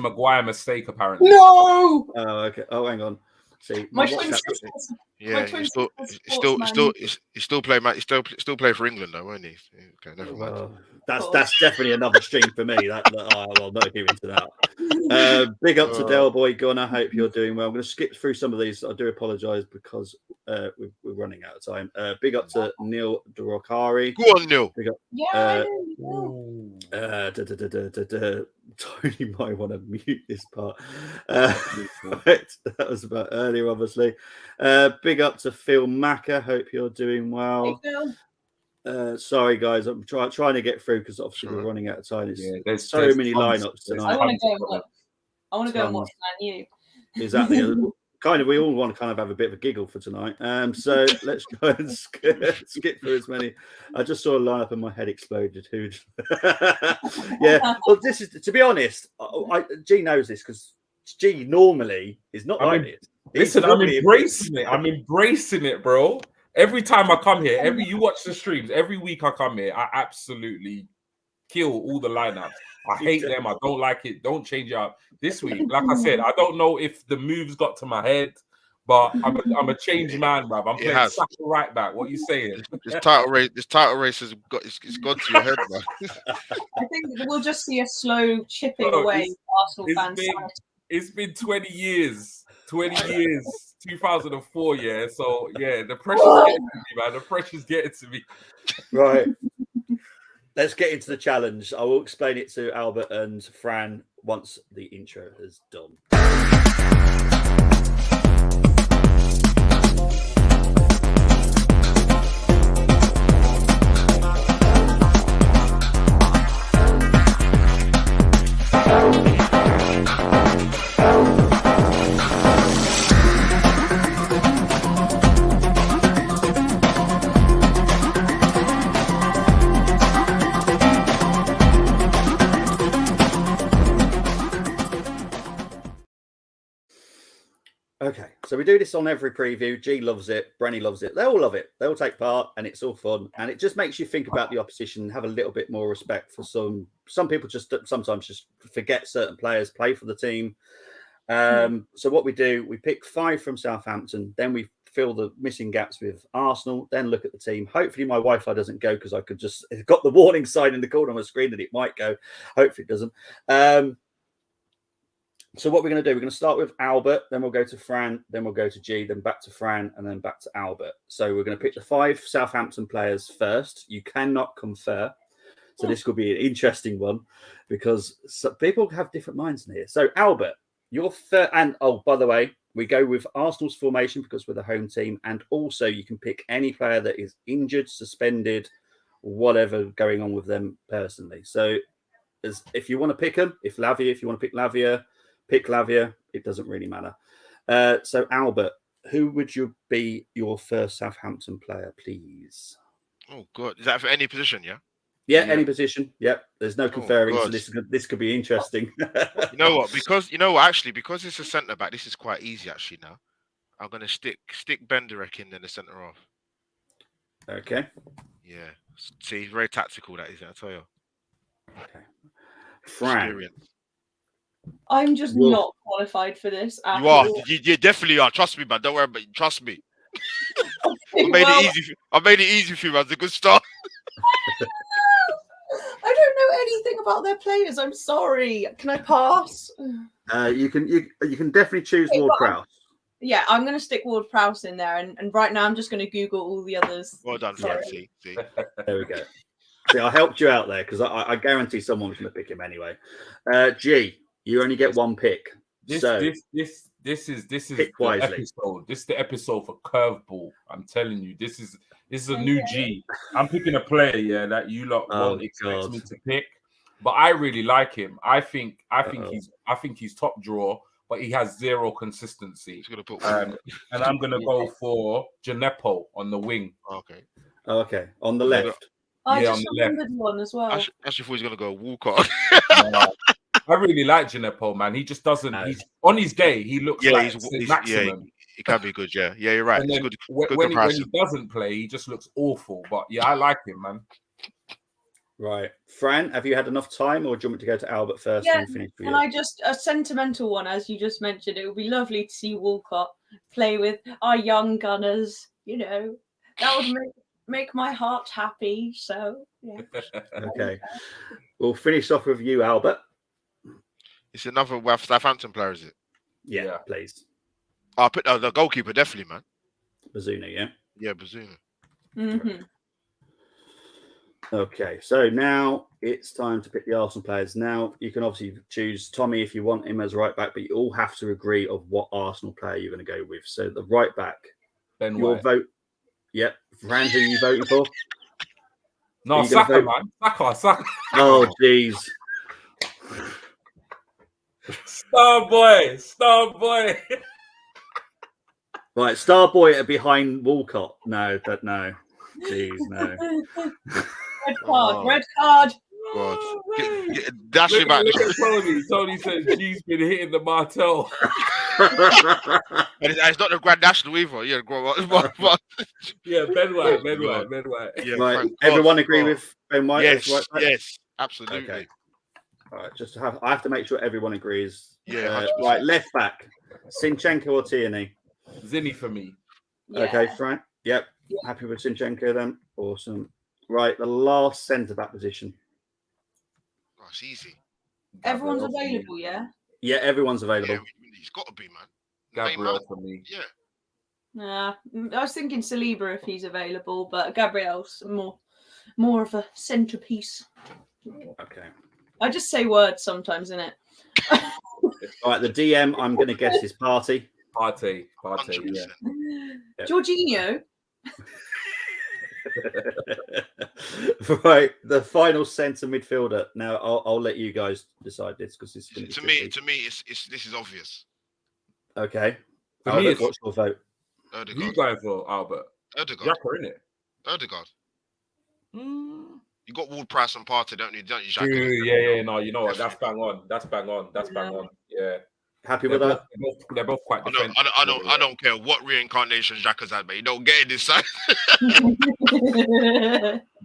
[SPEAKER 4] Maguire mistake, apparently.
[SPEAKER 2] No!
[SPEAKER 1] Oh, okay. Oh, hang on. See,
[SPEAKER 2] My
[SPEAKER 1] WhatsApp-
[SPEAKER 2] twin sisters.
[SPEAKER 3] Yeah,
[SPEAKER 2] My twin
[SPEAKER 3] he's still
[SPEAKER 2] sisters
[SPEAKER 3] play. He's still play for England though, won't he? Okay, never mind.
[SPEAKER 1] Well, that's definitely another stream for me. I'll not get into that. Big up to Del Boy Gunn. I hope you're doing well. I'm going to skip through some of these. I do apologise because we're running out of time. Big up to Neil Dorokari.
[SPEAKER 3] Go on, Neil.
[SPEAKER 1] Big up.
[SPEAKER 2] Yeah,
[SPEAKER 1] Tony might want to mute this part. That was about earlier, obviously. Big up to Phil Macker. Hope you're doing well. Sorry, guys, I'm trying to get through because obviously we're running out of time. There's so many lineups tonight.
[SPEAKER 2] I want to go and watch Man U.
[SPEAKER 1] Exactly. We all want to kind of have a bit of a giggle for tonight. So let's go and skip through as many. I just saw a lineup and my head exploded. Yeah. Well, this is, to be honest, G knows this because G normally is not like this.
[SPEAKER 4] Listen, I'm embracing it. I'm embracing it, bro. Every time I come here, you watch the streams, every week I come here, I absolutely kill all the lineups. I hate them. I don't like it. Don't change it up. This week, like I said, I don't know if the moves got to my head, but I'm a changed man, bruv. I'm playing Saka right back. What are you saying?
[SPEAKER 3] This title race has got it's gone to your head, man.
[SPEAKER 2] I think we'll just see a slow chipping away Arsenal fans.
[SPEAKER 4] It's been 20 years. 20 years. 2004, yeah. So yeah, the pressure's getting to me, man. The pressure's getting to me.
[SPEAKER 1] Right. Let's get into the challenge. I will explain it to Albert and Fran once the intro has done. Okay, so we do this on every preview. G loves it. Brenny loves it. They all love it. They all take part, and it's all fun. And it just makes you think about the opposition and have a little bit more respect for some. Some people sometimes just forget certain players play for the team. So what we do, we pick 5 from Southampton. Then we fill the missing gaps with Arsenal. Then look at the team. Hopefully my Wi-Fi doesn't go because it got the warning sign in the corner of my screen that it might go. Hopefully it doesn't. So what we're going to do, we're going to start with Albert, then we'll go to Fran, then we'll go to G, then back to Fran, and then back to Albert. So we're going to pick the 5 Southampton players first. You cannot confer. So this could be an interesting one because people have different minds in here. So Albert, you're third. And by the way, we go with Arsenal's formation because we're the home team. And also you can pick any player that is injured, suspended, whatever going on with them personally. So if you want to pick them, if you want to pick Lavia, pick Lavia. It doesn't really matter. So, Albert, who would you be your first Southampton player, please?
[SPEAKER 3] Oh, God. Is that for any position, yeah?
[SPEAKER 1] Yeah, any position. Yep. There's no conferring, so this could be interesting.
[SPEAKER 3] You know what? Because it's a centre back, this is quite easy actually now. I'm going to stick Benderek in the centre off.
[SPEAKER 1] Okay.
[SPEAKER 3] Yeah. See, he's very tactical, that is, I tell you.
[SPEAKER 1] Okay. Fran.
[SPEAKER 3] Experience.
[SPEAKER 2] I'm just not qualified for this.
[SPEAKER 3] You are. You definitely are. Trust me, man. Don't worry about it. Trust me. I made it easy for you, man. It's a good start.
[SPEAKER 2] I don't know anything about their players. I'm sorry. Can I pass?
[SPEAKER 1] You can definitely choose Ward-Prowse.
[SPEAKER 2] Yeah, I'm going to stick Ward-Prowse in there. And right now, I'm just going to Google all the others.
[SPEAKER 3] Well done, Fran. See.
[SPEAKER 1] There we go. See, I helped you out there because I guarantee someone's going to pick him anyway. G, you only get one pick.
[SPEAKER 4] This is
[SPEAKER 1] pick wisely.
[SPEAKER 4] Episode. This is the episode for curveball. I'm telling you, this is a new G. I'm picking a player that you lot won't expect me to pick, but I really like him. I think he's top drawer, but he has zero consistency.
[SPEAKER 3] He's gonna put
[SPEAKER 4] and I'm gonna go for Gineppo on the wing.
[SPEAKER 1] Okay, on the left.
[SPEAKER 2] I just remembered one as well.
[SPEAKER 3] Actually, thought he was gonna go Walcott.
[SPEAKER 4] I really like Gineppo, man. He just doesn't. He's on his day. He looks like his maximum.
[SPEAKER 3] It can be good, yeah. Yeah, you're right.
[SPEAKER 4] And
[SPEAKER 3] It's
[SPEAKER 4] then
[SPEAKER 3] good,
[SPEAKER 4] when
[SPEAKER 3] good
[SPEAKER 4] he
[SPEAKER 3] comparison.
[SPEAKER 4] doesn't play, he just looks awful. But yeah, I like him, man.
[SPEAKER 1] Right. Fran, have you had enough time, or do you want me to go to Albert first
[SPEAKER 2] Yeah,
[SPEAKER 1] and finish for
[SPEAKER 2] and
[SPEAKER 1] you?
[SPEAKER 2] I just a sentimental one, as you just mentioned. It would be lovely to see Walcott play with our young gunners. You know, that would make my heart happy. So yeah.
[SPEAKER 1] Okay. We'll finish off with you, Albert.
[SPEAKER 3] It's another Southampton player, is it?
[SPEAKER 1] Yeah, please.
[SPEAKER 3] I'll put the goalkeeper, definitely, man.
[SPEAKER 1] Bazuna, yeah?
[SPEAKER 3] Yeah, Bazuna.
[SPEAKER 2] Mm-hmm.
[SPEAKER 1] Okay, so now it's time to pick the Arsenal players. Now you can obviously choose Tommy if you want him as right back, but you all have to agree of what Arsenal player you're going to go with. So the right back,
[SPEAKER 4] Ben
[SPEAKER 1] your
[SPEAKER 4] White.
[SPEAKER 1] vote. Yep, Fran, who are you voting for?
[SPEAKER 4] No,
[SPEAKER 1] you gonna
[SPEAKER 4] Saka,
[SPEAKER 1] vote-
[SPEAKER 4] man. Saka.
[SPEAKER 1] Oh, jeez.
[SPEAKER 4] Star boy.
[SPEAKER 1] Right, Starboy are behind Walcott. No. Jeez, no.
[SPEAKER 2] Red card. Red card.
[SPEAKER 3] God.
[SPEAKER 4] Oh,
[SPEAKER 3] Dash him out.
[SPEAKER 4] look at Tony. Tony says G's been hitting the martel.
[SPEAKER 3] And it's not the Grand National either. Yeah,
[SPEAKER 4] Yeah, Ben White.
[SPEAKER 3] Yeah,
[SPEAKER 1] Right,
[SPEAKER 3] thank
[SPEAKER 1] everyone
[SPEAKER 3] God.
[SPEAKER 1] agree with Ben White?
[SPEAKER 3] Yes,
[SPEAKER 1] as right back?
[SPEAKER 3] yes, absolutely.
[SPEAKER 1] Okay. All right, I have to make sure everyone agrees.
[SPEAKER 3] Yeah, 100%.
[SPEAKER 1] Right, left back, Sinchenko or Tierney?
[SPEAKER 4] Zinni for me.
[SPEAKER 2] Yeah.
[SPEAKER 1] Okay, Frank. Yep.
[SPEAKER 2] Yeah.
[SPEAKER 1] Happy with Sinchenko then. Awesome. Right, the last centre back position.
[SPEAKER 3] Oh, it's easy.
[SPEAKER 2] Everyone's
[SPEAKER 4] Gabriel for me.
[SPEAKER 2] available. Yeah.
[SPEAKER 1] Yeah, everyone's available.
[SPEAKER 3] Yeah, he's got to be, man.
[SPEAKER 4] Gabriel for me.
[SPEAKER 3] Yeah.
[SPEAKER 2] Nah, I was thinking Saliba if he's available, but Gabriel's more of a centerpiece.
[SPEAKER 1] Okay.
[SPEAKER 2] I just say words sometimes, innit?
[SPEAKER 1] All right, the DM, I'm going to guess is Party.
[SPEAKER 4] Party.
[SPEAKER 3] 100%.
[SPEAKER 4] Yeah.
[SPEAKER 1] Yeah.
[SPEAKER 2] Jorginho.
[SPEAKER 1] Right, the final centre midfielder. Now, I'll let you guys decide this because this is going
[SPEAKER 3] To
[SPEAKER 1] be
[SPEAKER 3] me,
[SPEAKER 1] tricky.
[SPEAKER 3] this is obvious.
[SPEAKER 1] Okay.
[SPEAKER 4] For me,
[SPEAKER 1] Albert,
[SPEAKER 4] it's
[SPEAKER 1] what's your vote?
[SPEAKER 4] who you
[SPEAKER 3] Odegaard.
[SPEAKER 4] going for, Albert?
[SPEAKER 3] Odegaard.
[SPEAKER 4] Yapper, innit?
[SPEAKER 3] Odegaard. You got Ward-Prowse and Partey, don't you? Jack?
[SPEAKER 4] Yeah. No, you know what? That's bang on. Yeah.
[SPEAKER 1] Happy with that?
[SPEAKER 4] They're both quite defensive.
[SPEAKER 3] I don't care what reincarnation Jack has had, but you don't get it this side.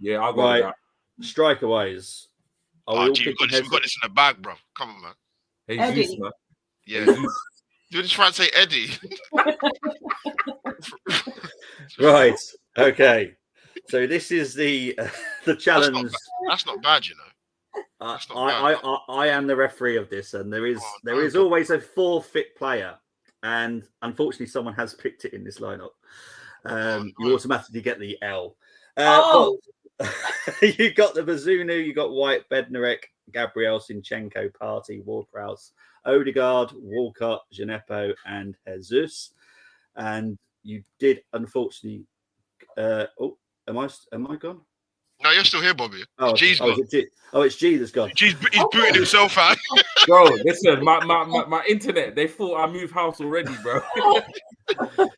[SPEAKER 4] Yeah, I'll go
[SPEAKER 1] Right.
[SPEAKER 4] with that.
[SPEAKER 1] Striker wise.
[SPEAKER 3] Oh, gee, we got this in the bag, bro. Come on, man.
[SPEAKER 4] Jesus,
[SPEAKER 2] Eddie.
[SPEAKER 4] man.
[SPEAKER 3] Yeah.
[SPEAKER 4] Jesus.
[SPEAKER 3] You just try and say Eddie.
[SPEAKER 1] Right. Okay. So this is the challenge.
[SPEAKER 3] That's not bad, you know. That's not bad.
[SPEAKER 1] I am the referee of this, and there is
[SPEAKER 3] no.
[SPEAKER 1] always a forfeit player, and unfortunately, someone has picked it in this lineup. You automatically get the L.
[SPEAKER 2] Oh.
[SPEAKER 1] You got the Bazunu, you got White, Bednarek, Gabriel, Sinchenko, Partey, Ward-Prowse, Odegaard, Walcott, Gineppo, and Jesus. And you did unfortunately. Am I gone?
[SPEAKER 3] No, you're still here, Bobby.
[SPEAKER 1] Oh,
[SPEAKER 3] G's gone.
[SPEAKER 1] It's G that's gone.
[SPEAKER 3] He's booted himself out.
[SPEAKER 4] Bro, listen, my internet, they thought I moved house already, bro.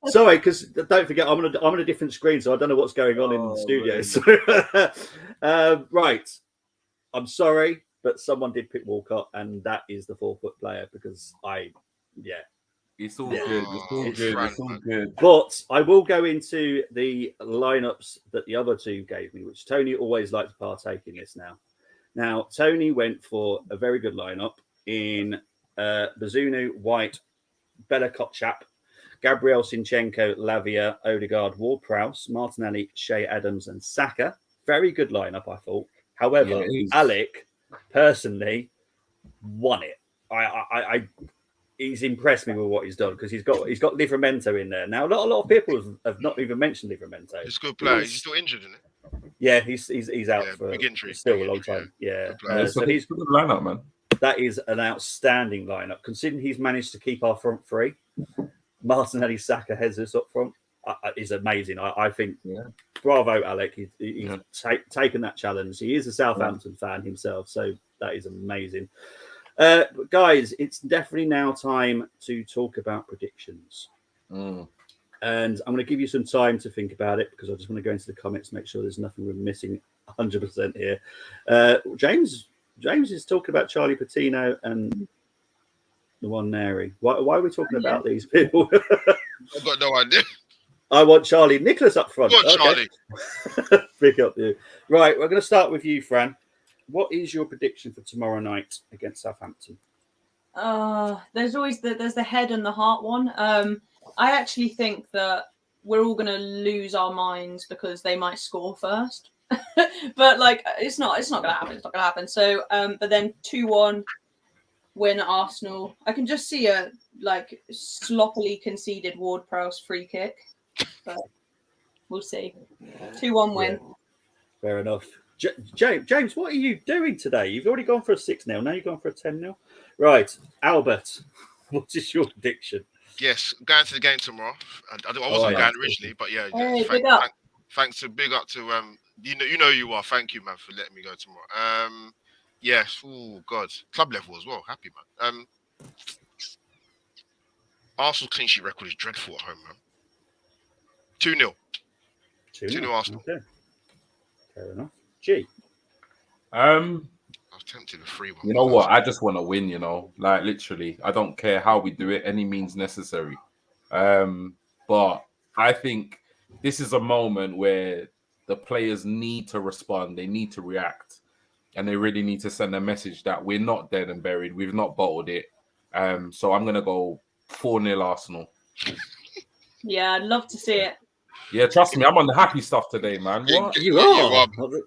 [SPEAKER 1] Sorry, because don't forget, I'm on a different screen, so I don't know what's going on in the studio.
[SPEAKER 4] Man.
[SPEAKER 1] So, right, I'm sorry, but someone did pick Walcott, and that is the 4-foot player because
[SPEAKER 4] It's all good. It's all good.
[SPEAKER 1] But I will go into the lineups that the other two gave me, which Tony always likes to partake in this now. Now, Tony went for a very good lineup in Bazunu, White, Bella Kotchap, Gabriel, Sinchenko, Lavia, Odegaard, Ward-Prowse, Martinelli, Shea Adams, and Saka. Very good lineup, I thought. However, Alec personally won it. He's impressed me with what he's done because he's got Livramento in there. Now, a lot of people have not even mentioned Livramento.
[SPEAKER 3] He's a good player. He's still injured, isn't it?
[SPEAKER 1] Yeah, he's out for
[SPEAKER 3] big injury.
[SPEAKER 1] still a long time. Yeah.
[SPEAKER 4] So he's a good lineup, man.
[SPEAKER 1] That is an outstanding lineup, considering he's managed to keep our front three. Martinelli, Saka, Jesus up front is amazing. I think, bravo, Alec. He's taken that challenge. He is a Southampton fan himself, so that is amazing. Guys, it's definitely now time to talk about predictions. And I'm going to give you some time to think about it because I just want to go into the comments, make sure there's nothing we're missing 100% here. James is talking about Charlie Patino and the one Neri. Why are we talking about these people?
[SPEAKER 3] I've got no idea.
[SPEAKER 1] I want Charlie Nicholas up front.
[SPEAKER 3] Go on, Charlie.
[SPEAKER 1] Big up you. Right, we're going to start with you, Fran. What is your prediction for tomorrow night against Southampton?
[SPEAKER 2] There's always there's the head and the heart one. I actually think that we're all going to lose our minds because they might score first. But like, it's not going to happen. It's not going to happen. So, but then 2-1 win Arsenal. I can just see a like sloppily conceded Ward-Prowse free kick, but we'll see. 2-1 win.
[SPEAKER 1] Yeah, fair enough. James, what are you doing today? You've already gone for a 6-0. Now you've gone for a 10-0. Right, Albert, what is your prediction?
[SPEAKER 3] Yes, going to the game tomorrow. I wasn't going originally, but yeah.
[SPEAKER 2] Hey,
[SPEAKER 3] Big up to you know you are. Thank you, man, for letting me go tomorrow. Yes. Oh God, club level as well. Happy, man. Arsenal's clean sheet record is dreadful at home, man. 2-0. 2-0 Arsenal.
[SPEAKER 1] Okay. Fair enough. G.
[SPEAKER 3] I was tempted with 3-1.
[SPEAKER 4] You know what? I just want to win, like literally. I don't care how we do it, any means necessary. But I think this is a moment where the players need to respond. They need to react. And they really need to send a message that we're not dead and buried. We've not bottled it. So I'm going to go 4-0 Arsenal.
[SPEAKER 2] Yeah, I'd love to see it.
[SPEAKER 4] Yeah, trust me, I'm on the happy stuff today, man. What?
[SPEAKER 1] You are,
[SPEAKER 3] man.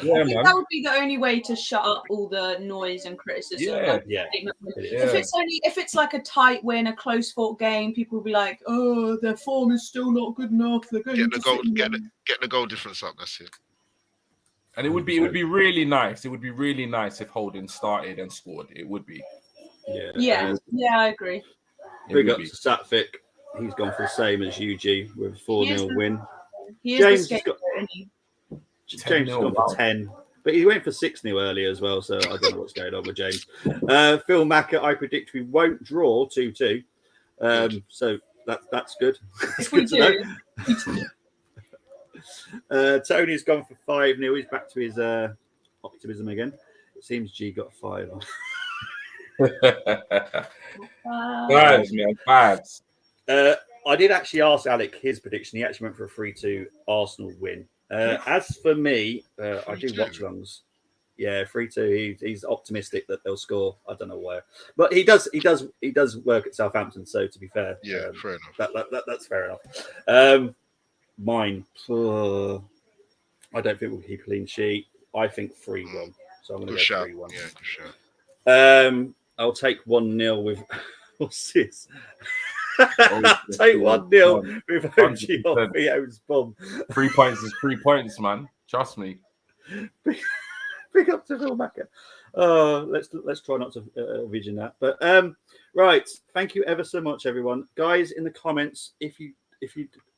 [SPEAKER 4] Yeah,
[SPEAKER 2] I think that would be the only way to shut up all the noise and criticism.
[SPEAKER 1] Yeah.
[SPEAKER 2] If it's like a tight win, a close fought game, people will be like, "Oh, their form is still not good enough. They're going
[SPEAKER 3] get the goal difference up. That's it."
[SPEAKER 4] And it would be really nice. It would be really nice if Holding started and scored. It would be.
[SPEAKER 2] Yeah, I agree.
[SPEAKER 1] Big up to Satvic. He's gone for the same as UG with a 4-0 win.
[SPEAKER 2] James
[SPEAKER 1] has gone for 10, but he went for 6-0 earlier as well, so I don't know what's going on with James. Phil Macker, I predict we won't draw 2-2. So that's good. That's good to know. Tony's gone for 5-0. He's back to his optimism again. It seems G got 5 on.
[SPEAKER 4] Vibes, man. Vibes.
[SPEAKER 1] I did actually ask Alec his prediction. He actually went for a 3-2 Arsenal win. As for me, I do watch longs. Yeah, 3-2. He's optimistic that they'll score. I don't know where, but he does work at Southampton. So to be fair,
[SPEAKER 3] fair enough.
[SPEAKER 1] That's fair enough. Mine, I don't think we'll keep a clean sheet. I think 3-1. So I'm going to go 3-1.
[SPEAKER 3] Yeah, good shot.
[SPEAKER 1] I'll take 1-0 with. What's this? Take 1-0 with OG off Theo's bomb.
[SPEAKER 4] 3 points is 3 points, man. Trust me.
[SPEAKER 1] Big up to Phil Macker. Let's try not to vision that. But right, thank you ever so much, everyone. Guys, in the comments, if you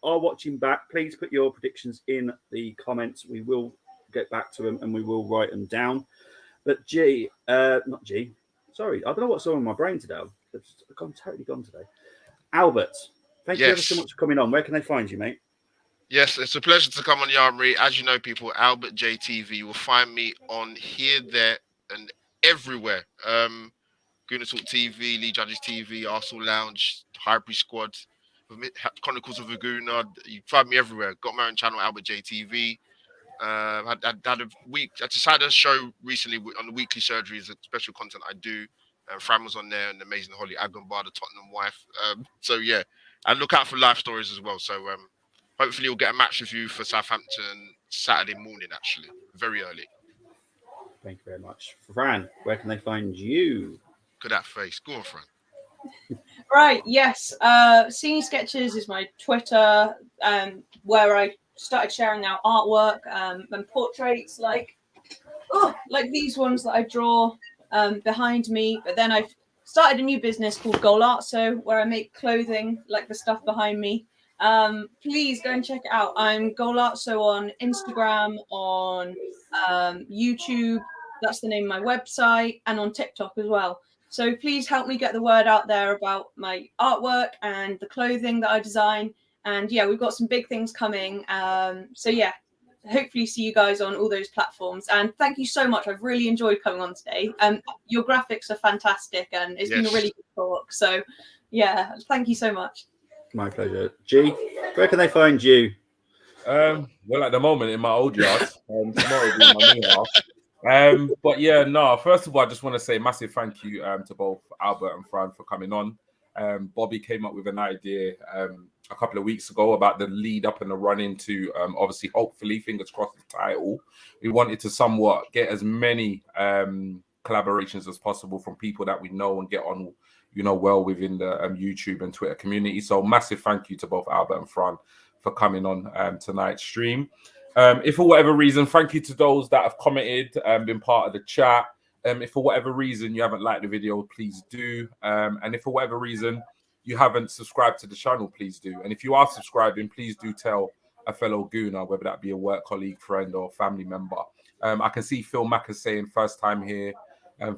[SPEAKER 1] are watching back, please put your predictions in the comments. We will get back to them and we will write them down. But not G. Sorry, I don't know what's on in my brain today. I'm totally gone today. Albert, thank you ever so much for coming on. Where can they find you, mate?
[SPEAKER 3] Yes, it's a pleasure to come on the Armoury. As you know, people, AlbertJTV. You will find me on here, there, and everywhere. Guna Talk TV, Lee Judges TV, Arsenal Lounge, Highbury Squad, Chronicles of Laguna. You find me everywhere. Got my own channel, AlbertJTV. Had a week. I just had a show recently on the weekly surgeries, special content I do. Fran was on there, and the amazing Holly Agambar, the Tottenham wife. So yeah, and look out for live stories as well. So hopefully you'll get a match review for Southampton Saturday morning, actually, very early.
[SPEAKER 1] Thank you very much. Fran, where can they find you?
[SPEAKER 3] Look at that face. Go on, Fran.
[SPEAKER 2] Right, yes. Scene Sketches is my Twitter, where I started sharing now artwork and portraits like these ones that I draw behind me. But then I've started a new business called Goal Art, so where I make clothing like the stuff behind me. Please go and check it out. I'm Goal Art, so on Instagram, on YouTube, that's the name of my website, and on TikTok as well. So please help me get the word out there about my artwork and the clothing that I design. And yeah, we've got some big things coming. So yeah, hopefully see you guys on all those platforms. And thank you so much. I've really enjoyed coming on today. Your graphics are fantastic and it's been a really good talk. So yeah, thank you so much.
[SPEAKER 1] My pleasure. G, where can they find you?
[SPEAKER 4] Well, at the moment in my old yard, tomorrow will be my new house. But yeah, no. First of all, I just want to say massive thank you to both Albert and Fran for coming on. Bobby came up with an idea a couple of weeks ago about the lead up and the run into obviously, hopefully, fingers crossed, the title. We wanted to somewhat get as many collaborations as possible from people that we know and get on, well within the YouTube and Twitter community. So massive thank you to both Albert and Fran for coming on tonight's stream. If for whatever reason, thank you to those that have commented and been part of the chat. If for whatever reason you haven't liked the video, please do. And if for whatever reason you haven't subscribed to the channel, please do. And if you are subscribing, please do tell a fellow Gooner, whether that be a work colleague, friend, or family member. I can see Phil Mack is saying first time here.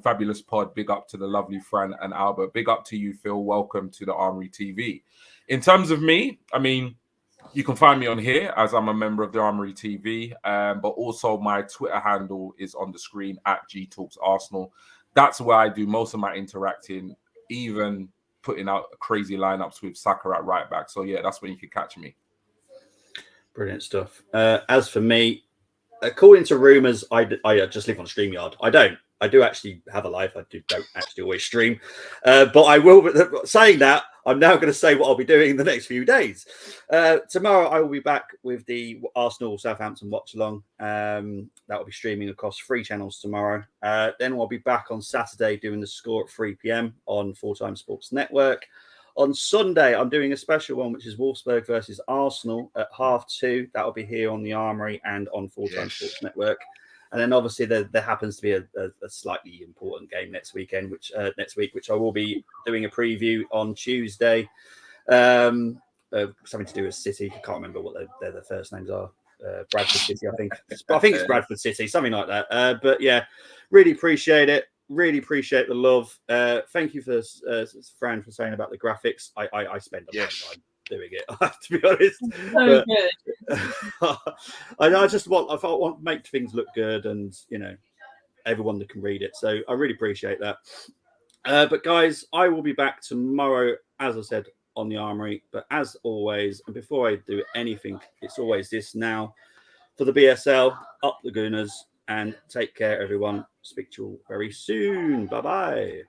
[SPEAKER 4] Fabulous pod. Big up to the lovely Fran and Albert. Big up to you, Phil. Welcome to the Armoury TV. In terms of me, I mean, you can find me on here as I'm a member of the Armoury TV, but also my Twitter handle is on the screen at GTalks Arsenal. That's where I do most of my interacting, even putting out crazy lineups with Saka at right back. So yeah, that's when you can catch me.
[SPEAKER 1] Brilliant stuff. As for me, according to rumours, I just live on StreamYard. I don't. I do actually have a life. I don't actually always stream. But I will, saying that, I'm now going to say what I'll be doing in the next few days. Tomorrow, I will be back with the Arsenal Southampton watch along. That will be streaming across 3 channels tomorrow. Then I'll be back on Saturday doing the score at 3 p.m. on Full Time Sports Network. On Sunday, I'm doing a special one, which is Wolfsburg versus Arsenal at 2:30. That will be here on the Armoury and on Full Time Sports Network. And then obviously there happens to be a slightly important game next week, which I will be doing a preview on Tuesday. Something to do with City. I can't remember what their first names are. Bradford City, I think. I think it's Bradford City, something like that. But yeah, really appreciate it. Really appreciate the love. Thank you for Fran for saying about the graphics. I spend a lot of time doing it, to be honest.
[SPEAKER 2] So good.
[SPEAKER 1] I just want to make things look good, and everyone that can read it. So I really appreciate that. But guys, I will be back tomorrow, as I said, on the Armoury. But as always, and before I do anything, it's always this now. For the BSL, up the Gooners, and take care, everyone. Speak to you all very soon. Bye-bye.